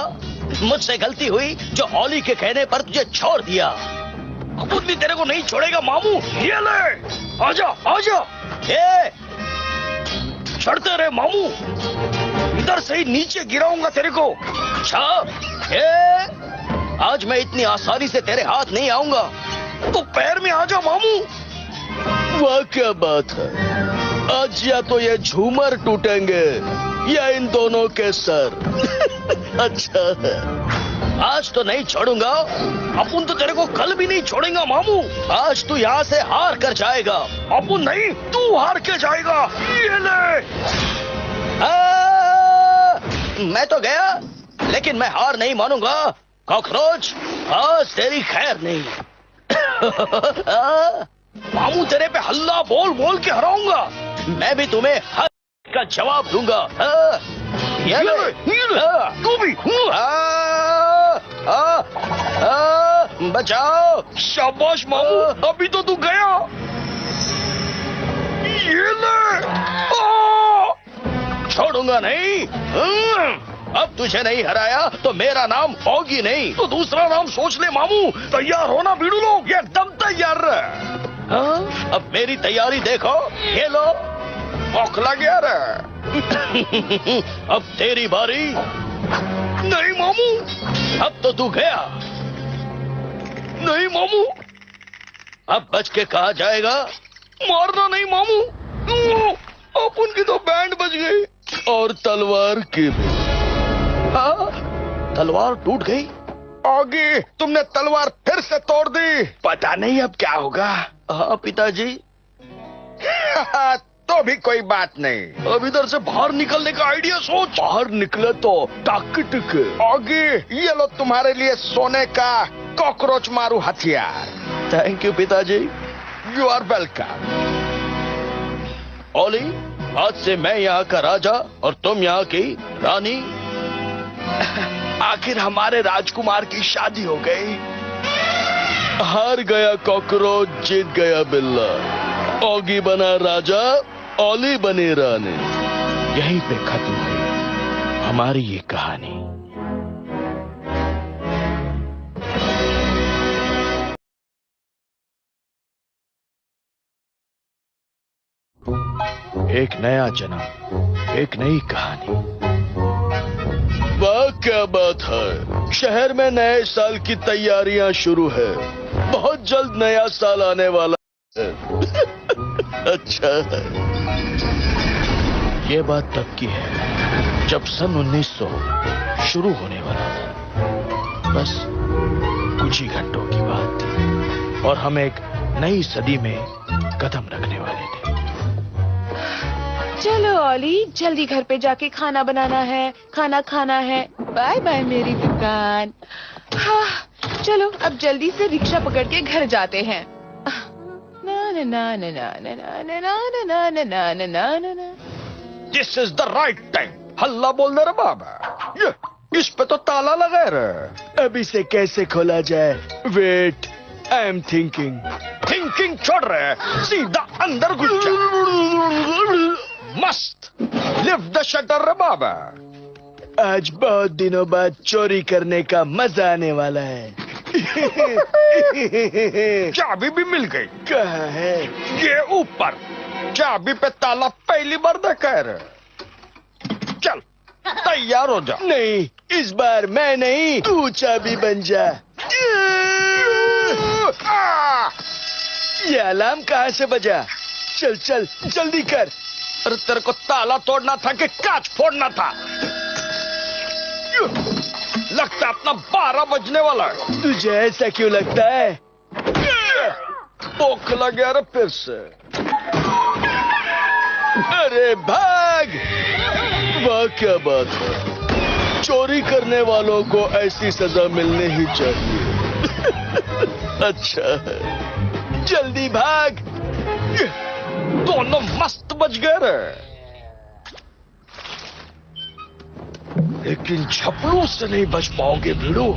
मुझसे गलती हुई जो ओली के कहने पर तुझे छोड़ दिया। अपुन भी तेरे को नहीं छोड़ेगा मामू। ये ले, आजा आजा। ए, चढ़ते रहे मामू, इधर से ही नीचे गिराऊंगा तेरे को। अच्छा, आज मैं इतनी आसानी से तेरे हाथ नहीं आऊंगा। तो पैर में आजा मामू। वाह क्या बात है। आज या तो ये झूमर टूटेंगे या इन दोनों के सर। अच्छा है, आज तो नहीं छोड़ूंगा। अपुन तो तेरे को कल भी नहीं छोड़ेगा मामू। आज तू यहाँ से हार कर जाएगा। अपुन नहीं, तू हार के जाएगा। ये ले। मैं तो गया, लेकिन मैं हार नहीं मानूंगा। कॉकरोच, आज तेरी खैर नहीं। मामू तेरे पे हल्ला बोल बोल के हराऊंगा। मैं भी तुम्हें हर का जवाब दूंगा। ये ले, तू भी। बचाओ। शाबाश मामू, अभी तो तू गया। ये ले। छोड़ूंगा नहीं। अब तुझे नहीं हराया तो मेरा नाम होगी नहीं। तो दूसरा नाम सोच ले मामू। तैयार होना बीड़ू लोग, एकदम तैयार रहे। अब मेरी तैयारी देखो। ये लो। औखला गया रे। अब तेरी बारी। नहीं मामू। अब तो तू गया। नहीं मामू। अब बच के कहा जाएगा? मारना नहीं मामू। अपुन की तो बैंड बज गई और तलवार की भी। तलवार टूट गई। ओगी, तुमने तलवार फिर से तोड़ दी। पता नहीं अब क्या होगा। हाँ पिताजी। तो भी कोई बात नहीं। अब इधर से बाहर निकलने का आइडिया सोच। बाहर निकले तो ताकत। ओगी, ये लो तुम्हारे लिए सोने का कॉकरोच मारू हथियार। थैंक यू पिताजी। You are welcome. ओली, आज से मैं यहाँ का राजा और तुम यहाँ की रानी। आखिर हमारे राजकुमार की शादी हो गई। हार गया कॉकरोच, जीत गया बिल्ला। ओगी बना राजा, ओली बनी रानी। यहीं पे खत्म हुई हमारी ये कहानी। एक नया जन्म, एक नई कहानी। वाह क्या बात है। शहर में नए साल की तैयारियां शुरू है। बहुत जल्द नया साल आने वाला है। अच्छा है। ये बात तब की है जब सन 1900 शुरू होने वाला था। बस कुछ ही घंटों की बात थी और हम एक नई सदी में कदम रखने वाले थे। चलो ओली, जल्दी घर पे जाके खाना बनाना है, खाना खाना है। बाय बाय मेरी दुकान। हाँ, चलो अब जल्दी से रिक्शा पकड़ के घर जाते हैं। ना ना ना ना ना ना ना ना ना ना ना ना ना ना ना। This is the right time. हल्ला बोल दे रे बाबा। ये इस पे तो ताला लगा रे। अब इसे कैसे खोला जाए? Wait, I am thinking. Thinking छोड़ रहे, सीधा अंदर घुस जा। मस्त। लिफ्ट द शटर रे बाबा। आज बहुत दिनों बाद चोरी करने का मजा आने वाला है। चाबी भी मिल गई। कहाँ है? ये ऊपर। चाबी पे ताला पहली बार देखा है। चल तैयार हो जा। नहीं, इस बार मैं नहीं, तू चाबी बन जा। ये अलार्म कहाँ से बजा? चल चल जल्दी कर। अरे तेरे को ताला तोड़ना था कि कांच फोड़ना था? लगता है अपना 12 बजने वाला है। तुझे ऐसा क्यों लगता है? भूख लग गया रे फिर से। अरे भाग! वाह क्या बात है, चोरी करने वालों को ऐसी सजा मिलनी ही चाहिए। अच्छा है, जल्दी भाग। दोनों मस्त बच गए रे। लेकिन छपलू से नहीं बच पाओगे भिड़ू।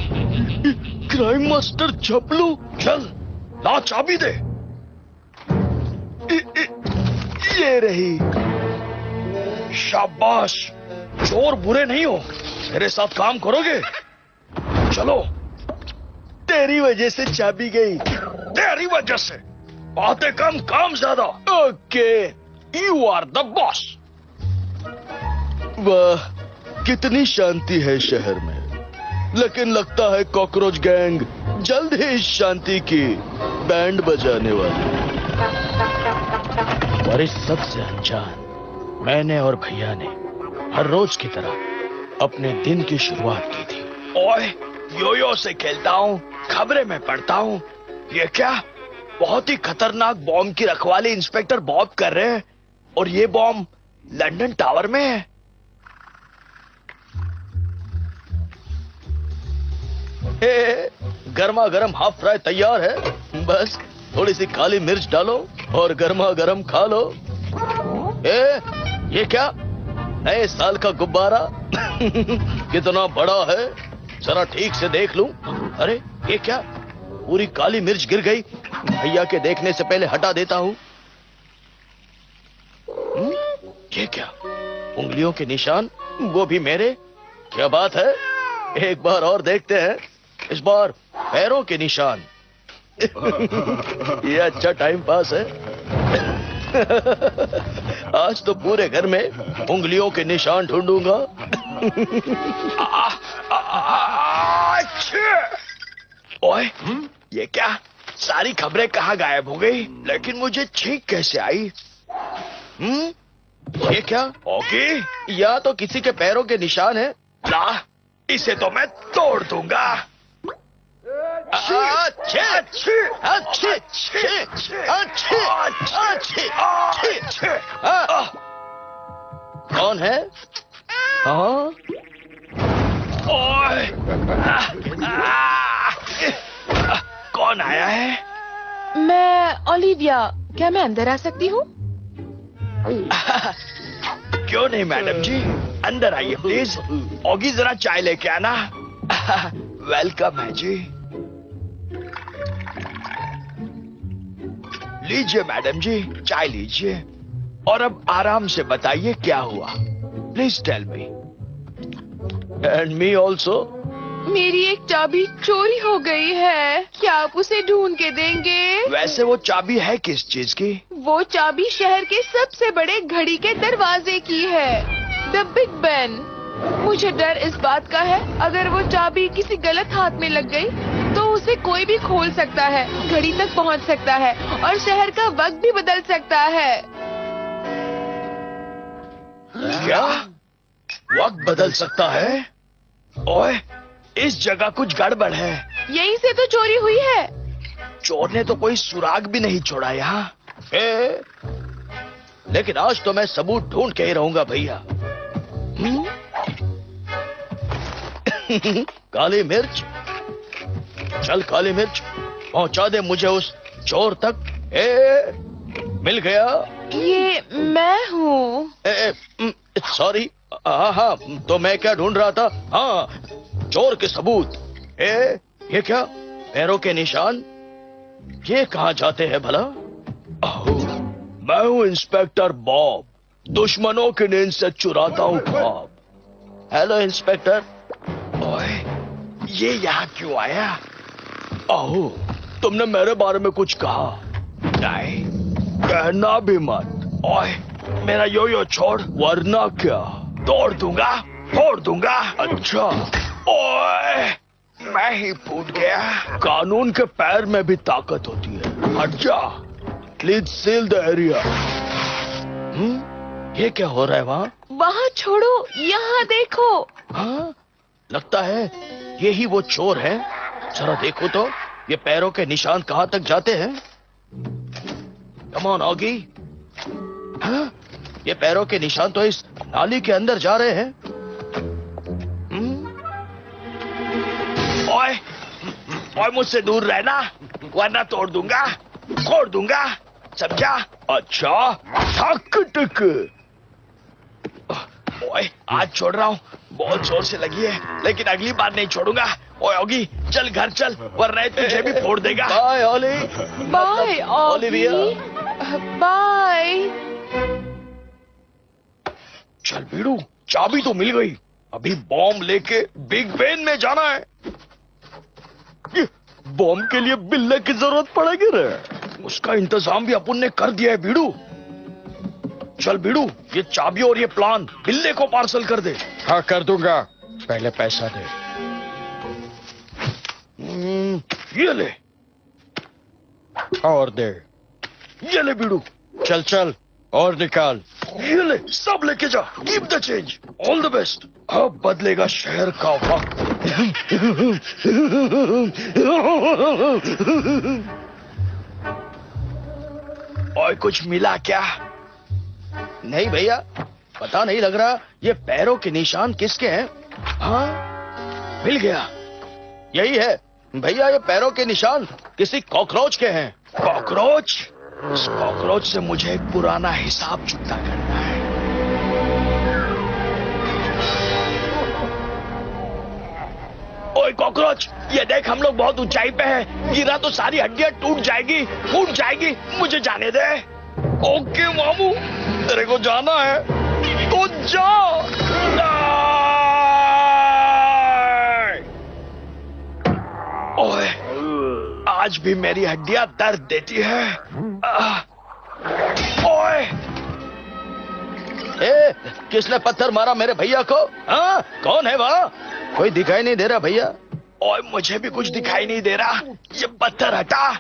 क्राइम मास्टर छपलू, चल ला चाबी दे। ये रही। शाबाश, चोर बुरे नहीं हो, मेरे साथ काम करोगे? चलो। तेरी वजह से चाबी गई। तेरी वजह से? बातें कम काम ज्यादा। Okay, you are the boss. वाह कितनी शांति है शहर में, लेकिन लगता है कॉकरोच गैंग जल्द ही इस शांति की बैंड बजाने वाली। और इस सबसे अनजान मैंने और भैया ने हर रोज की तरह अपने दिन की शुरुआत की थी। ओए, योयो से खेलता हूँ, खबरें में पढ़ता हूँ। ये क्या? बहुत ही खतरनाक बॉम्ब की रखवाली इंस्पेक्टर बॉब कर रहे हैं, और ये बॉम्ब लंदन टावर में है। गर्मा गर्म हाफ फ्राई तैयार है, बस थोड़ी सी काली मिर्च डालो और गर्मा गर्म खा लो। ये क्या? नए साल का गुब्बारा? कितना बड़ा है, जरा ठीक से देख लूं। अरे ये क्या? पूरी काली मिर्च गिर गई। भैया के देखने से पहले हटा देता हूं। ये क्या? उंगलियों के निशान, वो भी मेरे। क्या बात है, एक बार और देखते हैं, इस बार पैरों के निशान। ये अच्छा टाइम पास है। आज तो पूरे घर में उंगलियों के निशान ढूंढूंगा। ओए, ये क्या? सारी खबरें कहाँ गायब हो गई? लेकिन मुझे छींक कैसे आई? ये क्या? ओके, या तो किसी के पैरों के निशान है। ला, इसे तो मैं तोड़ दूंगा। कौन है? हाँ, ओए, कौन आया है? मैं ओलिविया, क्या मैं अंदर आ सकती हूँ? क्यों नहीं मैडम जी, अंदर आइए प्लीज। ओगी जरा चाय लेके आना। वेलकम है जी। लीजिए मैडम जी, चाय लीजिए। और अब आराम से बताइए क्या हुआ। Please tell me. And me also. मेरी एक चाबी चोरी हो गई है, क्या आप उसे ढूंढ के देंगे? वैसे वो चाबी है किस चीज की? वो चाबी शहर के सबसे बड़े घड़ी के दरवाजे की है, द बिग बेन। मुझे डर इस बात का है, अगर वो चाबी किसी गलत हाथ में लग गई तो उसे कोई भी खोल सकता है, घड़ी तक पहुंच सकता है और शहर का वक्त भी बदल सकता है। क्या? वक्त बदल सकता है? ओए, इस जगह कुछ गड़बड़ है। यहीं से तो चोरी हुई है। चोर ने तो कोई सुराग भी नहीं छोड़ा यहाँ। लेकिन आज तो मैं सबूत ढूंढ के ही रहूंगा भैया। काली मिर्च, चल काली मिर्च, पहुंचा दे मुझे उस चोर तक। मिल गया। ये मैं हूँ। सॉरी। हाँ, तो मैं क्या ढूंढ रहा था? हाँ, चोर के सबूत। ये क्या? पैरों के निशान, ये कहाँ जाते हैं भला? मैं हूँ इंस्पेक्टर बॉब, दुश्मनों की नींद से चुराता हूँ ख्वाब। Hello inspector. ओए, ये यहाँ क्यों आया? ओह, तुमने मेरे बारे में कुछ कहा? नहीं, कहना भी मत। ओए, मेरा योयो छोड़, वरना क्या तोड़ दूंगा, फोड़ दूंगा। अच्छा, ओए, मैं ही फूट गया। कानून के पैर में भी ताकत होती है। हट जा। Please seal the area. ये क्या हो रहा है वहाँ? वहाँ छोड़ो, यहाँ देखो। हाँ, लगता है ये ही वो चोर है। जरा देखो तो, ये पैरों के निशान कहाँ तक जाते हैं। Come on Oggy. हाँ, ये पैरों के निशान तो इस नाली के अंदर जा रहे हैं। ओए, ओए मुझसे दूर रहना, वरना तोड़ दूंगा, फोड़ दूंगा, समझा? अच्छा, ठक टक। ओए, आज छोड़ रहा हूँ, बहुत जोर से लगी है, लेकिन अगली बार नहीं छोड़ूंगा। ओए ऑगी, चल घर चल, वरना तुझे भी फोड़ देगा। Bye Olly. Bye Olivia. Bye. चल बीड़ू, चाबी तो मिल गई, अभी बॉम्ब लेके बिग बेन में जाना है। बॉम्ब के लिए बिल्ले की जरूरत पड़ेगी रे। उसका इंतजाम भी अपन ने कर दिया है बीड़ू। चल बीड़ू, ये चाबी और ये प्लान बिल्ले को पार्सल कर दे। हाँ कर दूंगा, पहले पैसा दे। ये ले, और दे। ये ले बीड़ू, चल चल और निकाल। ये ले, सब लेके जा। Keep the change, all the best. अब बदलेगा शहर का वक्त। और कुछ मिला क्या? नहीं भैया, पता नहीं लग रहा ये पैरों के निशान किसके हैं। हाँ, मिल गया, यही है भैया। ये पैरों के निशान किसी कॉकरोच के हैं। कॉकरोच? इस कॉकरोच से मुझे एक पुराना हिसाब चुकता करना है। ओए कॉकरोच, ये देख, हम लोग बहुत ऊंचाई पे हैं। गिरा तो सारी हड्डियां टूट जाएगी, फूट जाएगी। मुझे जाने दे। ओके मामू, तेरे को जाना है तो जा। ओए, आज भी मेरी हड्डियां दर्द देती है। ओए, ए, किसने पत्थर मारा मेरे भैया को? हाँ, कौन है वहाँ? कोई दिखाई नहीं दे रहा भैया। ओए, मुझे भी कुछ दिखाई नहीं दे रहा। ये पत्थर हटा।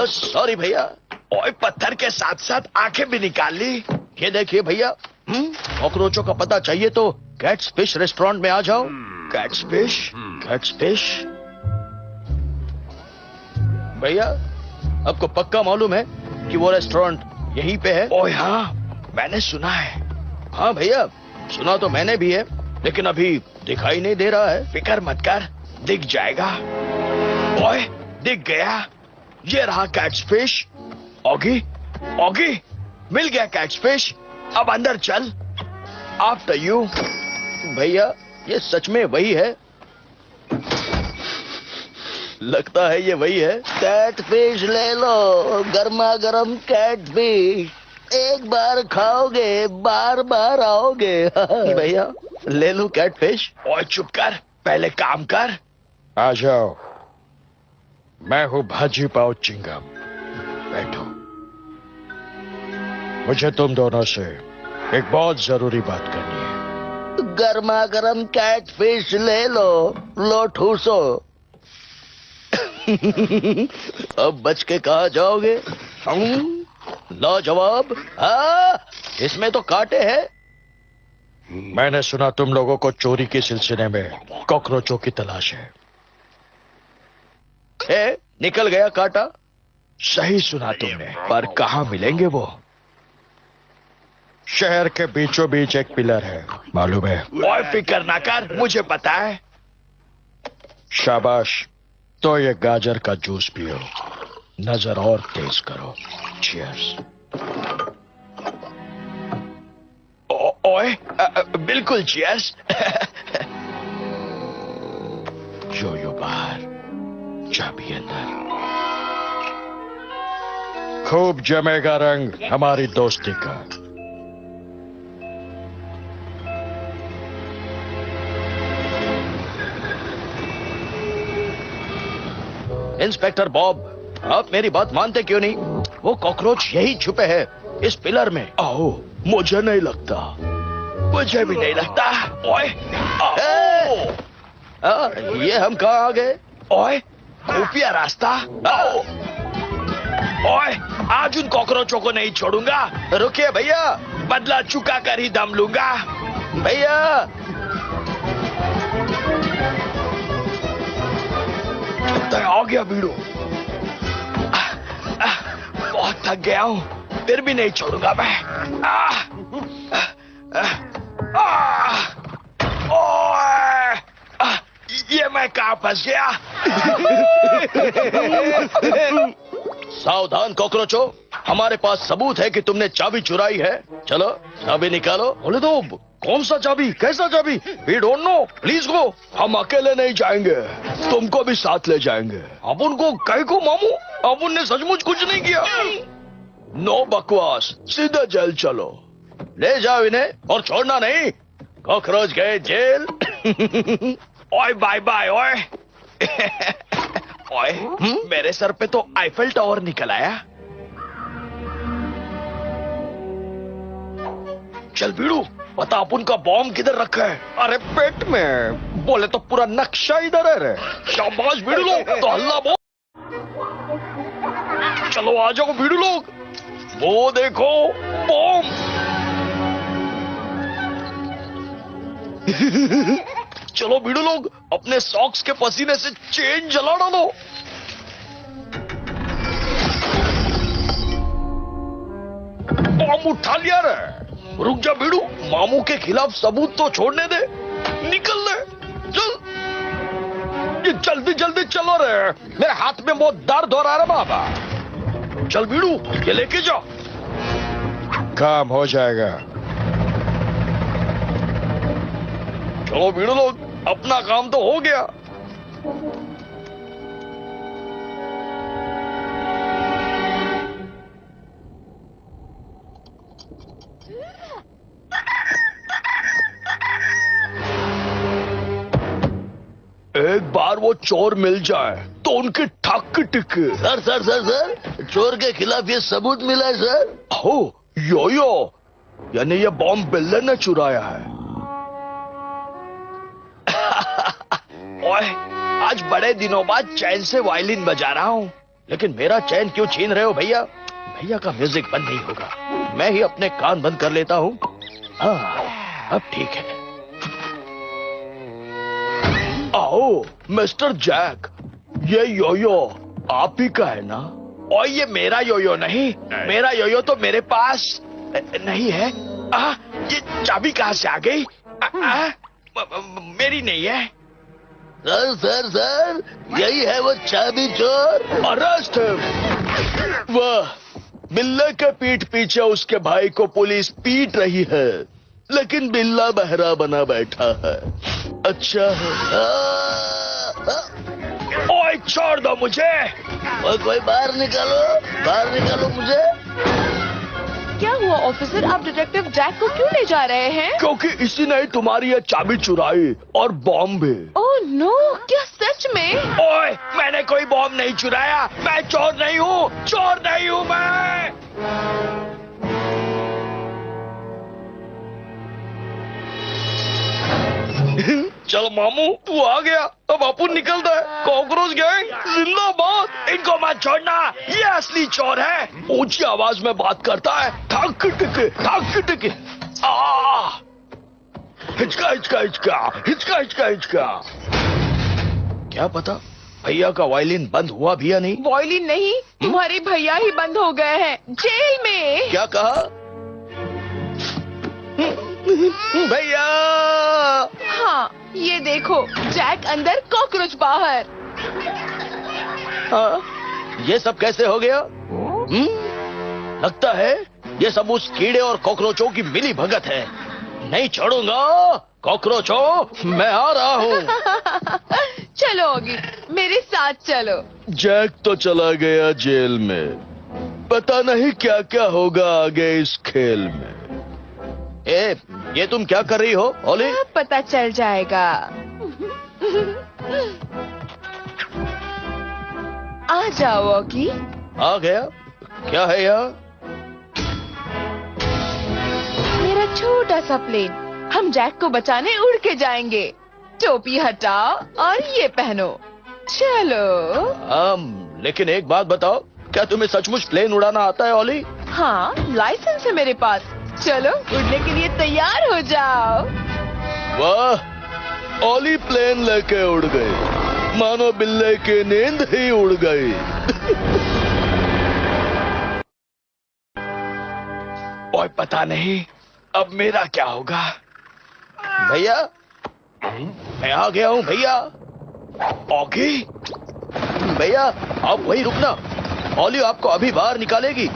सॉरी भैया। ओए, पत्थर के साथ साथ आंखें भी निकाल ली। ये देखिए भैया, कॉकरोचों का पता चाहिए तो कैट्स फिश रेस्टोरेंट में आ जाओ। Cats fish? Cats fish? भैया, आपको पक्का मालूम है कि वो रेस्टोरेंट यहीं पे है? ओए हाँ, मैंने सुना है। हाँ भैया, सुना तो मैंने भी है, लेकिन अभी दिखाई नहीं दे रहा है। फिक्र मत कर, दिख जाएगा। ओए, दिख गया। ये रहा कैट्स फिश। ऑगी, ऑगी, मिल गया कैट्स फिश। अब अंदर चल। After you. भैया, ये सच में वही है? लगता है ये वही है। कैट फिश ले लो, गर्मा गर्म कैट फिश। एक बार खाओगे बार बार आओगे। भैया, ले लूं कैट फिश? ओए चुप कर, पहले काम कर। आ जाओ, मैं हूँ भाजी पाव चिंगम। बैठो। मुझे तुम दोनों से एक बहुत जरूरी बात करनी है। गर्मा गर्म कैट फिश ले लो ठूसो। अब बच के कहा जाओगे? लाजवाब। हाँ, इसमें तो कांटे हैं। मैंने सुना तुम लोगों को चोरी के सिलसिले में कॉकरोचों की तलाश है। निकल गया कांटा? सही सुना तुमने, पर कहाँ मिलेंगे वो? शहर के बीचों बीच एक पिलर है, मालूम है? ओए फिक्र ना कर, मुझे पता है। शाबाश, तो ये गाजर का जूस पियो, नजर और तेज करो। चीयर्स। ओए, बिल्कुल चीयर्स। जो बाहर, चाबी अंदर। खूब जमेगा रंग हमारी दोस्ती का। इंस्पेक्टर बॉब, आप मेरी बात मानते क्यों नहीं? वो कॉकरोच यही छुपे हैं इस पिलर में। आओ, मुझे नहीं लगता। मुझे भी नहीं लगता। ओए, ये हम कहाँ आ गए? ओए, खुफिया रास्ता। आओ। ओए, आज उन कॉकरोचों को नहीं छोड़ूंगा। रुकिए भैया, बदला चुका कर ही दम लूंगा। भैया। आ गया बीड़ू। बहुत थक गया हूं, फिर भी नहीं छोड़ूंगा मैं। ये मैं कहां फंस गया? सावधान कॉकरोचो, हमारे पास सबूत है कि तुमने चाबी चुराई है। चलो चाबी निकालो। बोले तो कौन सा चाबी, कैसा चाबी? We don't know, please go. हम अकेले नहीं जाएंगे, तुमको भी साथ ले जाएंगे। अब उनको कह को मामू, अब उनने सचमुच कुछ नहीं किया। नो बकवास, सीधा जेल चलो। ले जाओ इन्हें और छोड़ना नहीं। कॉकरोच गए जेल। ओए बाय बाय ओए। ओए, मेरे सर पे तो आईफेल टावर निकल आया। चल बीड़ू, बता अपन का बॉम्ब किधर रखा है? अरे पेट में। बोले तो पूरा नक्शा इधर है रे। शाबाश बीड़ू लोग, तो हल्ला बोल। चलो आ जाओ बीड़ू लोग, वो देखो बॉम्ब। चलो बीड़ू लोग, अपने सॉक्स के पसीने से चेन जला डालो। बॉम्ब उठा लिया रे। रुक जा बीड़ू, मामू के खिलाफ सबूत तो छोड़ने दे। निकल ले, चल। ये जल्दी जल्दी चलो रे, मेरे हाथ में बहुत दर्द हो रहा है बाबा। चल बीड़ू, ये लेके जा। काम हो जाएगा। चलो बीड़ू लोग, अपना काम तो हो गया। एक बार वो चोर मिल जाए तो उनकी ठक टिके। सर सर सर सर, चोर के खिलाफ ये सबूत मिला है सर। हो, यो यानी ये बॉम्ब बिल्ले ने चुराया है। ओए, आज बड़े दिनों बाद चैन से वायलिन बजा रहा हूँ। लेकिन मेरा चैन क्यों छीन रहे हो भैया? भैया का म्यूजिक बंद नहीं होगा। मैं ही अपने कान बंद कर लेता हूँ। हाँ, अब ठीक है। आओ मिस्टर जैक, ये योयो आप ही का है ना? और ये मेरा योयो नहीं, मेरा योयो तो मेरे पास नहीं है। ये चाबी कहाँ से आ गई? मेरी नहीं है। सर सर सर, यही है वो चाबी चोर। Arrest him. वाह, बिल्ले के पीठ पीछे उसके भाई को पुलिस पीट रही है, लेकिन बिल्ला बहरा बना बैठा है। अच्छा है। ओए, छोड़ दो मुझे। और कोई बाहर निकालो मुझे। क्या हुआ ऑफिसर, आप डिटेक्टिव जैक को क्यों ले जा रहे हैं? क्योंकि इसी ने तुम्हारी ये चाबी चुराई और बॉम्ब भी। ओह नो, क्या सच में? ओए, मैंने कोई बॉम्ब नहीं चुराया। मैं चोर नहीं हूँ मैं। चल मामू, तू आ गया, अब अपन निकलता है। कॉकरोच गैंग जिंदाबाद, इनको मत छोड़ना, ये असली चोर है। ऊंची आवाज में बात करता है, ठक टिक। हिचका हिचका हिचका हिचका हिचका हिचका। क्या पता भैया का वायलिन बंद हुआ भी या नहीं। वायलिन नहीं, तुम्हारे भैया ही बंद हो गए हैं जेल में। क्या कहा? भैया। हाँ, ये देखो, जैक अंदर, कॉकरोच बाहर। ये सब कैसे हो गया? लगता है ये सब उस कीड़े और कॉकरोचों की मिली भगत है। नहीं छोड़ूंगा कॉकरोचों, मैं आ रहा हूँ। चलो ओगी, मेरे साथ चलो। जैक तो चला गया जेल में, पता नहीं क्या क्या होगा आगे इस खेल में। ये तुम क्या कर रही हो ओली? पता चल जाएगा। आ जाओ ओगी। आ गया। क्या है यह? मेरा छोटा सा प्लेन, हम जैक को बचाने उड़ के जाएंगे। टोपी हटाओ और ये पहनो। चलो। लेकिन एक बात बताओ, क्या तुम्हें सचमुच प्लेन उड़ाना आता है ओली? हाँ, लाइसेंस है मेरे पास। चलो उड़ने के लिए तैयार हो जाओ। वाह, ओली प्लेन लेके उड़ गई, मानो बिल्ले की नींद ही उड़ गई। ओए पता नहीं अब मेरा क्या होगा। भैया, मैं आ गया हूँ भैया। ऑगी, भैया आप वहीं रुकना, ओली आपको अभी बाहर निकालेगी।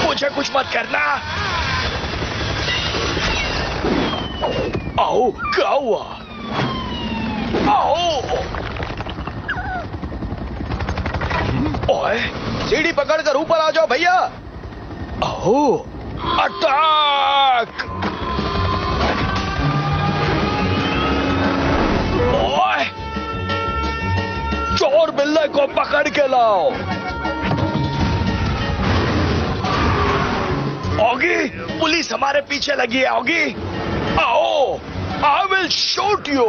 मुझे कुछ मत करना। आओ, क्या हुआ? आओ। ओए, सीढ़ी पकड़कर ऊपर आ जाओ भैया। आओ, अटैक! ओए, चोर बिल्ले को पकड़ के लाओ। ऑगी, पुलिस हमारे पीछे लगी है। ऑगी, आओ, आई विल शूट यू।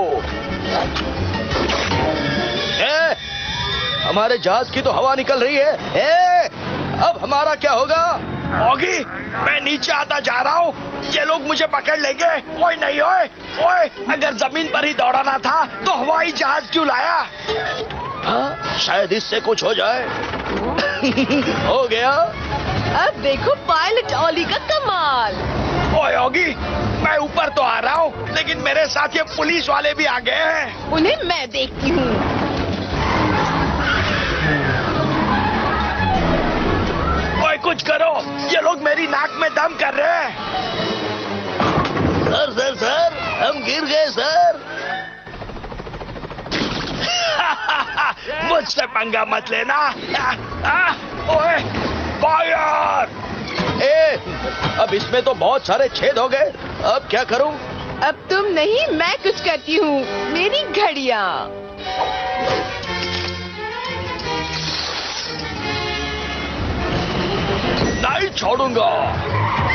हमारे जहाज की तो हवा निकल रही है। अब हमारा क्या होगा? ऑगी, मैं नीचे आता जा रहा हूँ, ये लोग मुझे पकड़ लेंगे। ओए नहीं, ओए ओए, अगर जमीन पर ही दौड़ाना था तो हवाई जहाज क्यों लाया? हाँ, शायद इससे कुछ हो जाए। हो गया। अब देखो पायलट ओली का कमाल। ओए ऑगी, मैं ऊपर तो आ रहा हूँ, लेकिन मेरे साथ ये पुलिस वाले भी आ गए हैं। उन्हें मैं देखती हूँ। ओए कुछ करो, ये लोग मेरी नाक में दम कर रहे हैं। सर सर सर, हम गिर गए सर। मुझसे पंगा मत लेना। ओए, फायर! अब इसमें तो बहुत सारे छेद हो गए, अब क्या करूं? अब तुम नहीं, मैं कुछ करती हूँ। मेरी घड़ियाँ। नहीं छोड़ूंगा।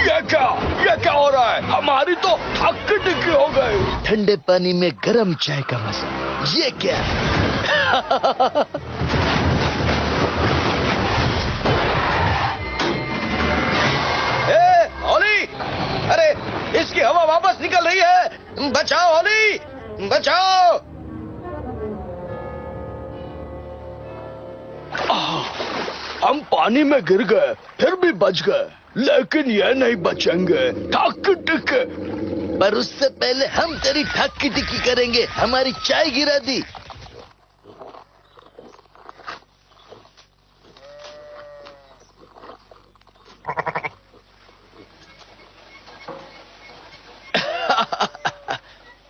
ये क्या हो रहा है? हमारी तो हक्की टिक्की हो गई। ठंडे पानी में गरम चाय का मजा, ये क्या? ओली, अरे इसकी हवा वापस निकल रही है। बचाओ ओली, बचाओ। हम पानी में गिर गए, फिर भी बच गए, लेकिन ये नहीं बचेंगे। हक्की टिक्की। पर उससे पहले हम तेरी ठाक्की टिक्की करेंगे। हमारी चाय गिरा दी।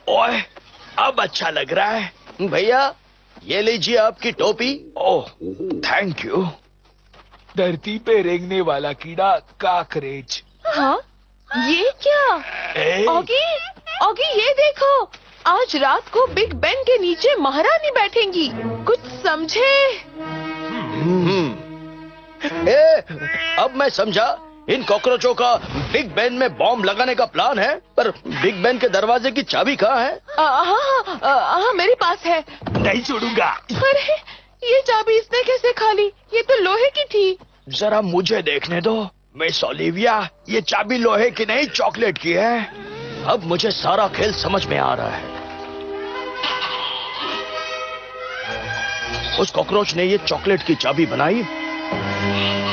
ओए, अब अच्छा लग रहा है। भैया, ये लीजिए आपकी टोपी। ओह, थैंक यू। धरती पे रेंगने वाला कीड़ा काकरेच। हाँ, ये क्या? ऑगी, ऑगी ये देखो, आज रात को बिग बेन के नीचे महारानी बैठेंगी। कुछ समझे? अब मैं समझा। इन कॉकरोचों का बिग बेन में बॉम्ब लगाने का प्लान है, पर बिग बेन के दरवाजे की चाबी कहाँ है? हाँ, मेरे पास है। नहीं छोड़ूंगा। अरे, ये चाबी इसने कैसे खा ली? ये तो लोहे की थी। जरा मुझे देखने दो मिस ओलिविया, ये चाबी लोहे की नहीं चॉकलेट की है। अब मुझे सारा खेल समझ में आ रहा है। उस कॉकरोच ने ये चॉकलेट की चाबी बनाई।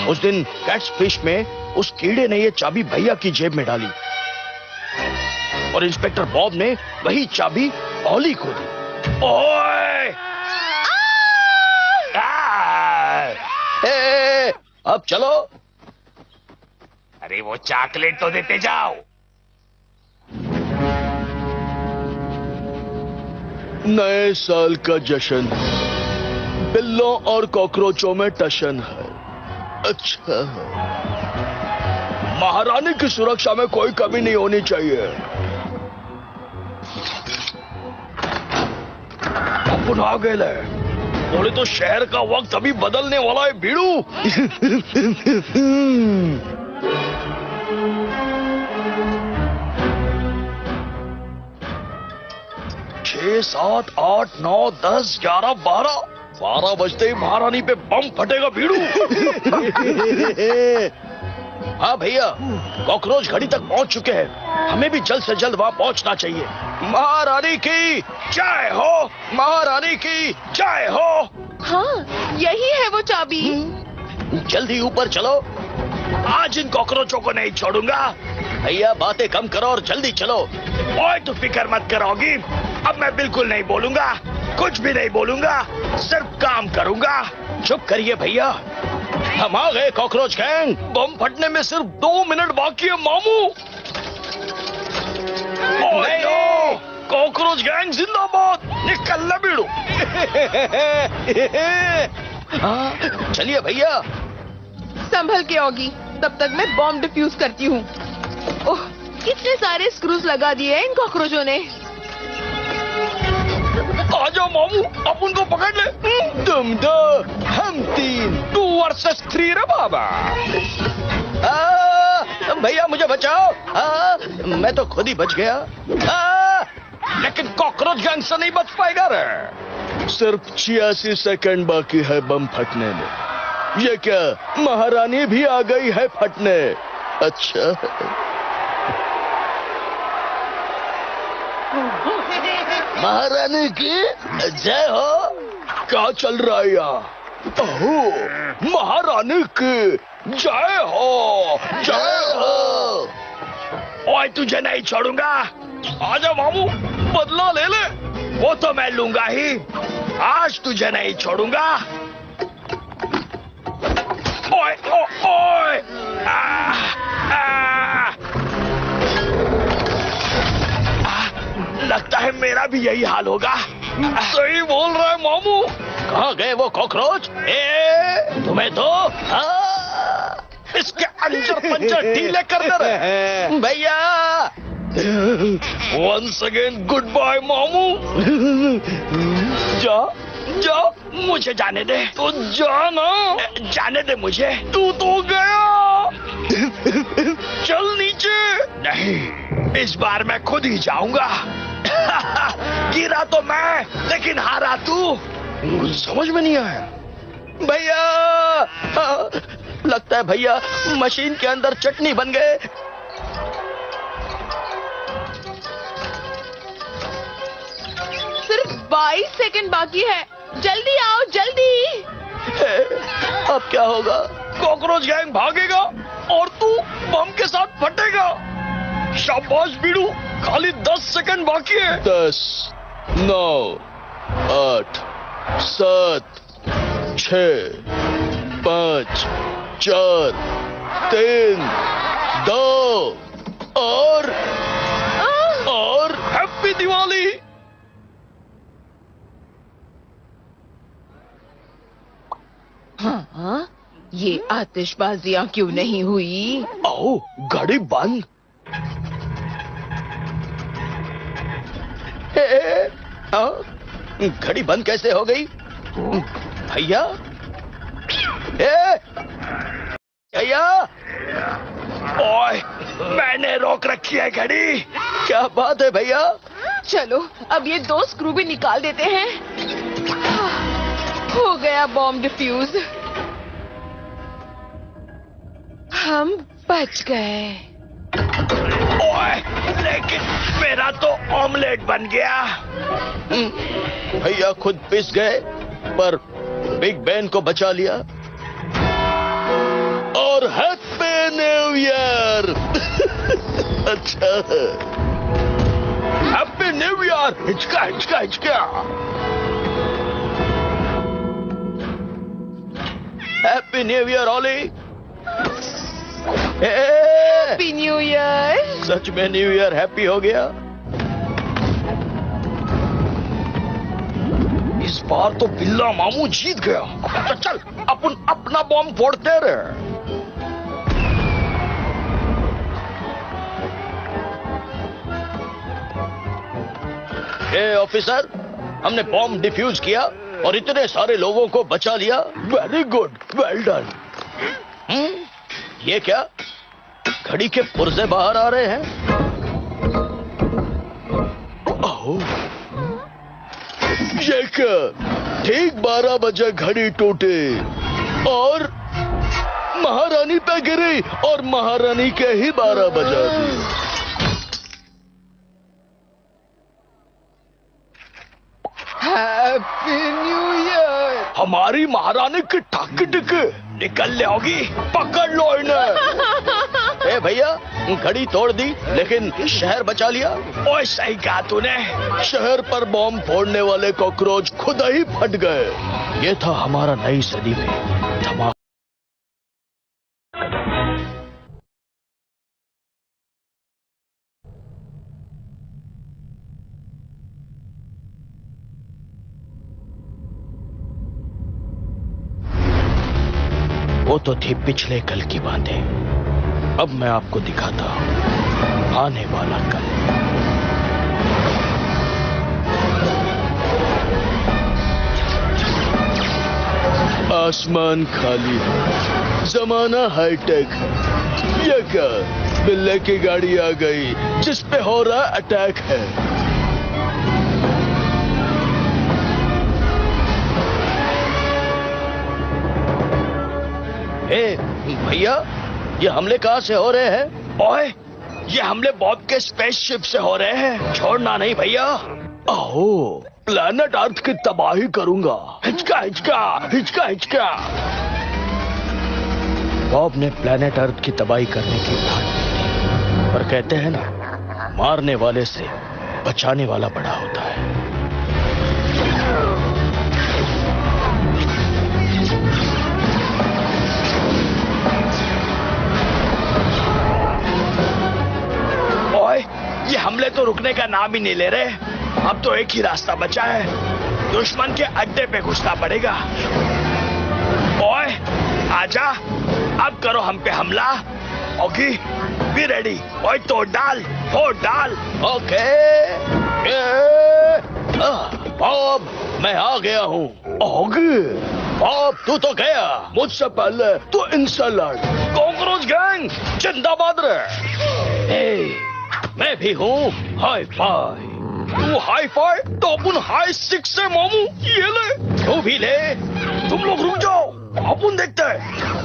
उस दिन कैट्स फिश में उस कीड़े ने ये चाबी भैया की जेब में डाली और इंस्पेक्टर बॉब ने वही चाबी ओली को दी। ओए! अब चलो। अरे वो चॉकलेट तो देते जाओ। नए साल का जश्न, बिल्लों और कॉकरोचों में टशन है। अच्छा, महारानी की सुरक्षा में कोई कमी नहीं होनी चाहिए। अपन आ गए ले। बोले तो शहर का वक्त अभी बदलने वाला है भीड़ू। 6, 7, 8, 9, 10, 11, 12 12 बजते ही महारानी पे बम फटेगा बीड़ू। हाँ भैया, कॉकरोच घड़ी तक पहुंच चुके हैं। हमें भी जल्द से जल्द वहां पहुंचना चाहिए। महारानी की जय हो, महारानी की जय हो। हाँ, यही है वो चाबी। जल्दी ऊपर चलो। आज इन कॉकरोचों को नहीं छोड़ूंगा। भैया बातें कम करो और जल्दी चलो। ओए तू फिक्र मत करोगी। अब मैं बिल्कुल नहीं बोलूंगा, कुछ भी नहीं बोलूंगा, सिर्फ काम करूंगा। चुप करिए भैया, हम आ गए कॉकरोच गैंग। बम फटने में सिर्फ 2 मिनट बाकी है मामू। ओए नो, कॉकरोच गैंग जिंदाबाद। निकल ले बीड़ू। हाँ, चलिए भैया। संभल के ऑगी, तब तक मैं बॉम्ब डिफ्यूज करती हूँ। ओह, कितने सारे स्क्रूज लगा दिए हैं इन कॉकरोचों ने। आ जाओ मामू, अब उनको पकड़ ले। तुम 2, हम 3। 2 वर्सेस 3 रे बाबा। भैया मुझे बचाओ। मैं तो खुद ही बच गया। लेकिन कॉकरोच गैंग से नहीं बच पाएगा रे। सिर्फ 86 सेकंड बाकी है बम फटने में। ये क्या, महारानी भी आ गई है फटने? अच्छा, महारानी की जय हो। क्या चल रहा है यहाँ? ओह, महारानी की जय हो, जय हो। ओए तुझे नहीं छोड़ूंगा। आजा मामू, बदला ले ले। वो तो मैं लूंगा ही। आज तुझे नहीं छोड़ूंगा। ओए ओए, लगता है मेरा भी यही हाल होगा। सही बोल रहा है मामू। कहाँ गए वो कॉकरोच? तुम्हें तो इसके अंदर पंचर ढीले कर दे रहे। भैया। वंस अगेन गुड बाय मामू। जा जा, मुझे जाने दे। तो जा ना, जाने दे मुझे। तू तो गया। चल नीचे। नहीं, इस बार मैं खुद ही जाऊंगा। गिरा तो मैं, लेकिन हारा तू। कुछ समझ में नहीं आया। भैया, लगता है भैया मशीन के अंदर चटनी बन गए। सिर्फ 22 सेकंड बाकी है। जल्दी आओ, जल्दी। अब क्या होगा? कॉकरोच गैंग भागेगा और तू बम के साथ फटेगा। शाबाश बीड़ू, खाली 10 सेकंड बाकी है। 10, 9, 8, 7, 6, 5, 4, 3, 2 और हैप्पी दिवाली। हाँ, ये आतिशबाजियां क्यों नहीं हुई? आओ, गाड़ी बंद। घड़ी बंद कैसे हो गई? भैया, भैया। ओए, मैंने रोक रखी है घड़ी। क्या बात है भैया? चलो, अब ये 2 स्क्रू भी निकाल देते हैं। हो गया बॉम्ब डिफ्यूज। हम बच गए। ओए, लेकिन मेरा तो ऑमलेट बन गया। भैया खुद पिस गए, पर बिग बैन को बचा लिया। और हैप्पी न्यू ईयर। अच्छा, हैप्पी न्यू ईयर। हिचका हिचका हिचका। Happy new year Olly. Happy new year. सच में न्यू ईयर हैप्पी हो गया। इस बार तो बिल्ला मामू जीत गया। तो चल, अपन अपना बॉम्ब फोड़ते रहे। ऑफिसर, हमने बॉम्ब डिफ्यूज किया और इतने सारे लोगों को बचा लिया। Very good, well done. ये क्या, घड़ी के पुर्जे बाहर आ रहे हैं? ओह, ये क्या, ठीक 12 बजे घड़ी टूटी और महारानी पे गिरी और महारानी के ही 12 बजा दी। Happy new year. हमारी महारानी की ठाकी टिकी निकल ले होगी, पकड़ लो इन्हें। ए भैया, घड़ी तोड़ दी लेकिन शहर बचा लिया। ओए सही कहा तूने। शहर पर बॉम्ब फोड़ने वाले कॉकरोच खुद ही फट गए। ये था हमारा नई सदी में धमाका। वो तो थी पिछले कल की बातें। अब मैं आपको दिखाता हूं आने वाला कल। आसमान खाली है, जमाना हाईटेक। ये क्या, बिल्ले की गाड़ी आ गई जिस पे हो रहा अटैक है। ए भैया, ये हमले कहां से हो रहे हैं? ओए, ये हमले बॉब के स्पेसशिप से हो रहे हैं। छोड़ना नहीं भैया। आओ, प्लैनेट अर्थ की तबाही करूंगा। हिचका हिचका हिचका हिचका। बॉब ने प्लैनेट अर्थ की तबाही करने की ठान ली थी, पर कहते हैं ना, मारने वाले से बचाने वाला बड़ा होता है। ओए, ये हमले तो रुकने का नाम ही नहीं ले रहे। अब तो एक ही रास्ता बचा है, दुश्मन के अड्डे पे घुसना पड़ेगा। ओए, आजा, अब करो हम पे हमला। Okay, be ready. ओए, तोड़ डाल, फोड़ डाल। ओके। बॉब, मैं आ गया हूँ। ओगे, बॉब, तू तो गया, मुझसे पहले तू इनसे लड़। कॉकरोच गैंग जिंदाबाद रहे। मैं भी हूँ हाई फाई। तू हाई फाई तो अपन हाई सिक्स से मामू। ये ले। तू भी ले। तुम लोग रुक जाओ, अपन देखते हैं।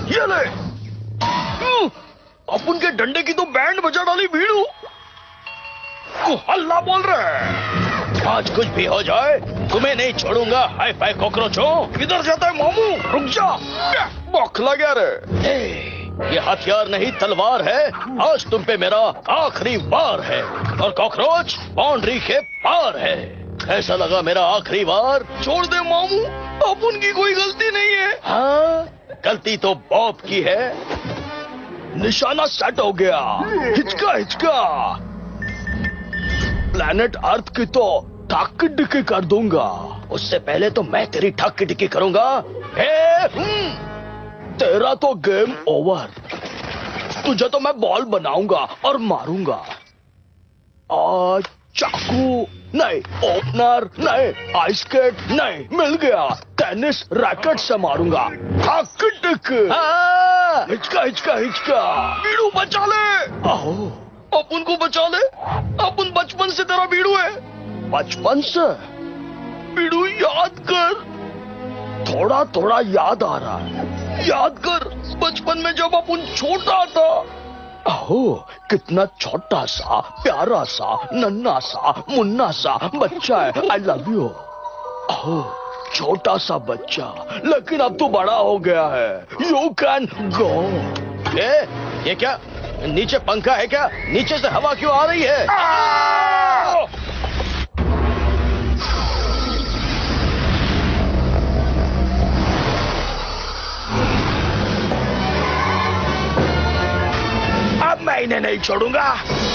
ये ले। अपन के डंडे की तो बैंड बजा डाली भीड़ू। तू हल्ला बोल रहा है। आज कुछ भी हो जाए तुम्हें नहीं छोड़ूंगा हाई फाई कॉकरोचों। किधर जाता है मामू? रुक जा, बौखला गया रे। ये हथियार नहीं तलवार है। आज तुम पे मेरा आखिरी वार है और कॉकरोच बाउंड्री के पार है। ऐसा लगा मेरा आखिरी वार। छोड़ दे मामू, अपन की कोई गलती नहीं है। हाँ, गलती तो बॉब की है। निशाना सेट हो गया। हिचका हिचका। प्लैनेट अर्थ की तो ठाकी डिकी कर दूंगा। उससे पहले तो मैं तेरी ठाकी डिकी करूंगा। तेरा तो गेम ओवर। तुझे तो मैं बॉल बनाऊंगा और मारूंगा। आज चाकू नहीं, ओपनर नहीं, आइस स्केट नहीं, मिल गया। टेनिस रैकेट से मारूंगा। ठाकी डिकी। हिचका हिचका हिचका। बीड़ू बचा ले। आओ, अपन को बचा ले। अपन बचपन से तेरा बीड़ू है। बचपन से? बीड़ू याद कर। थोड़ा थोड़ा याद आ रहा है। याद कर, बचपन में जब अपन छोटा था। ओहो, कितना छोटा सा, प्यारा सा, नन्हा सा, मुन्ना सा बच्चा है। I love you. ओह, छोटा सा बच्चा, लेकिन अब तो बड़ा हो गया है। You can go. ये क्या, नीचे पंखा है क्या? नीचे से हवा क्यों आ रही है? अब मैं इन्हें नहीं छोड़ूंगा।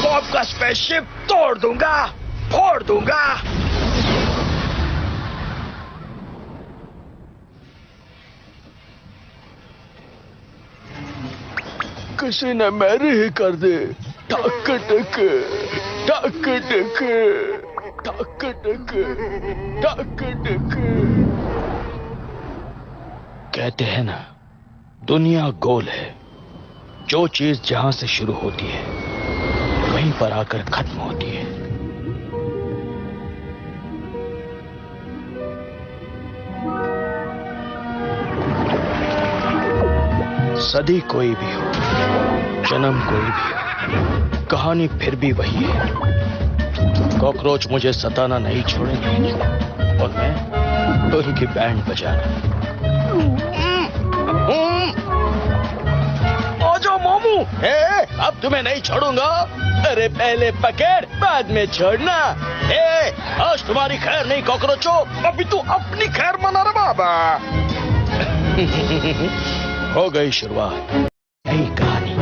बॉब का स्पेसशिप तोड़ दूंगा, फोड़ दूंगा। किसी ने मेरी ही कर दी। टक टक टक टक टक टक टक टक। कहते हैं ना, दुनिया गोल है। जो चीज जहां से शुरू होती है वहीं पर आकर खत्म होती है। सदी कोई भी हो, जन्म कोई भी हो, कहानी फिर भी वही है। कॉकरोच मुझे सताना नहीं छोड़ेंगे और मैं उनकी बैंड बजाना। आजा मामू। अब तुम्हें नहीं छोड़ूंगा। अरे पहले पकड़, बाद में छोड़ना। आज तुम्हारी खैर नहीं कॉकरोचो। अभी तू अपनी खैर मना रहा बाबा। हो गई शुरुआत नई कहानी।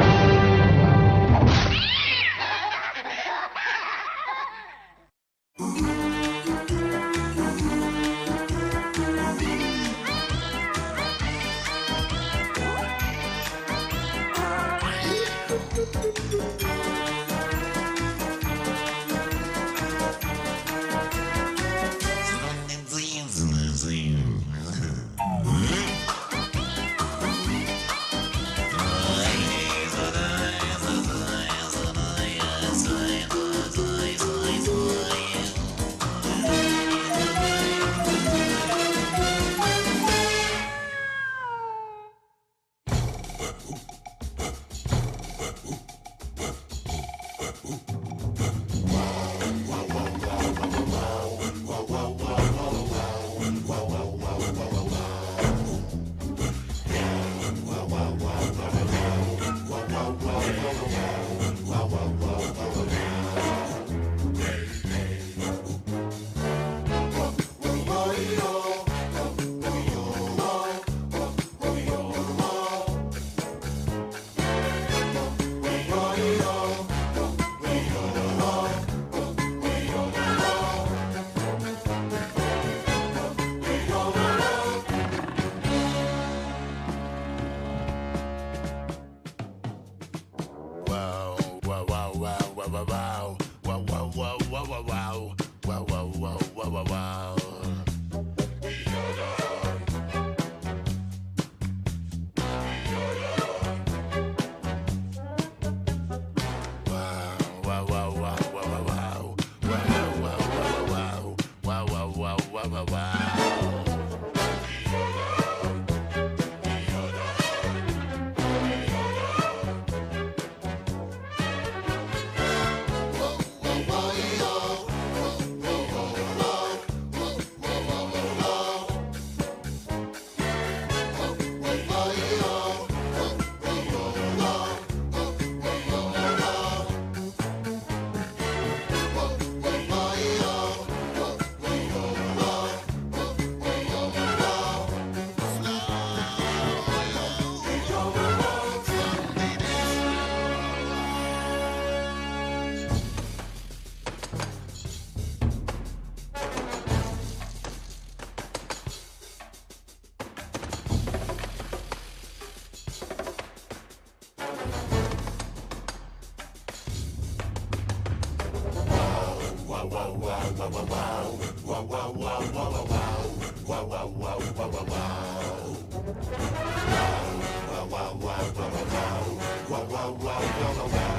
Wow.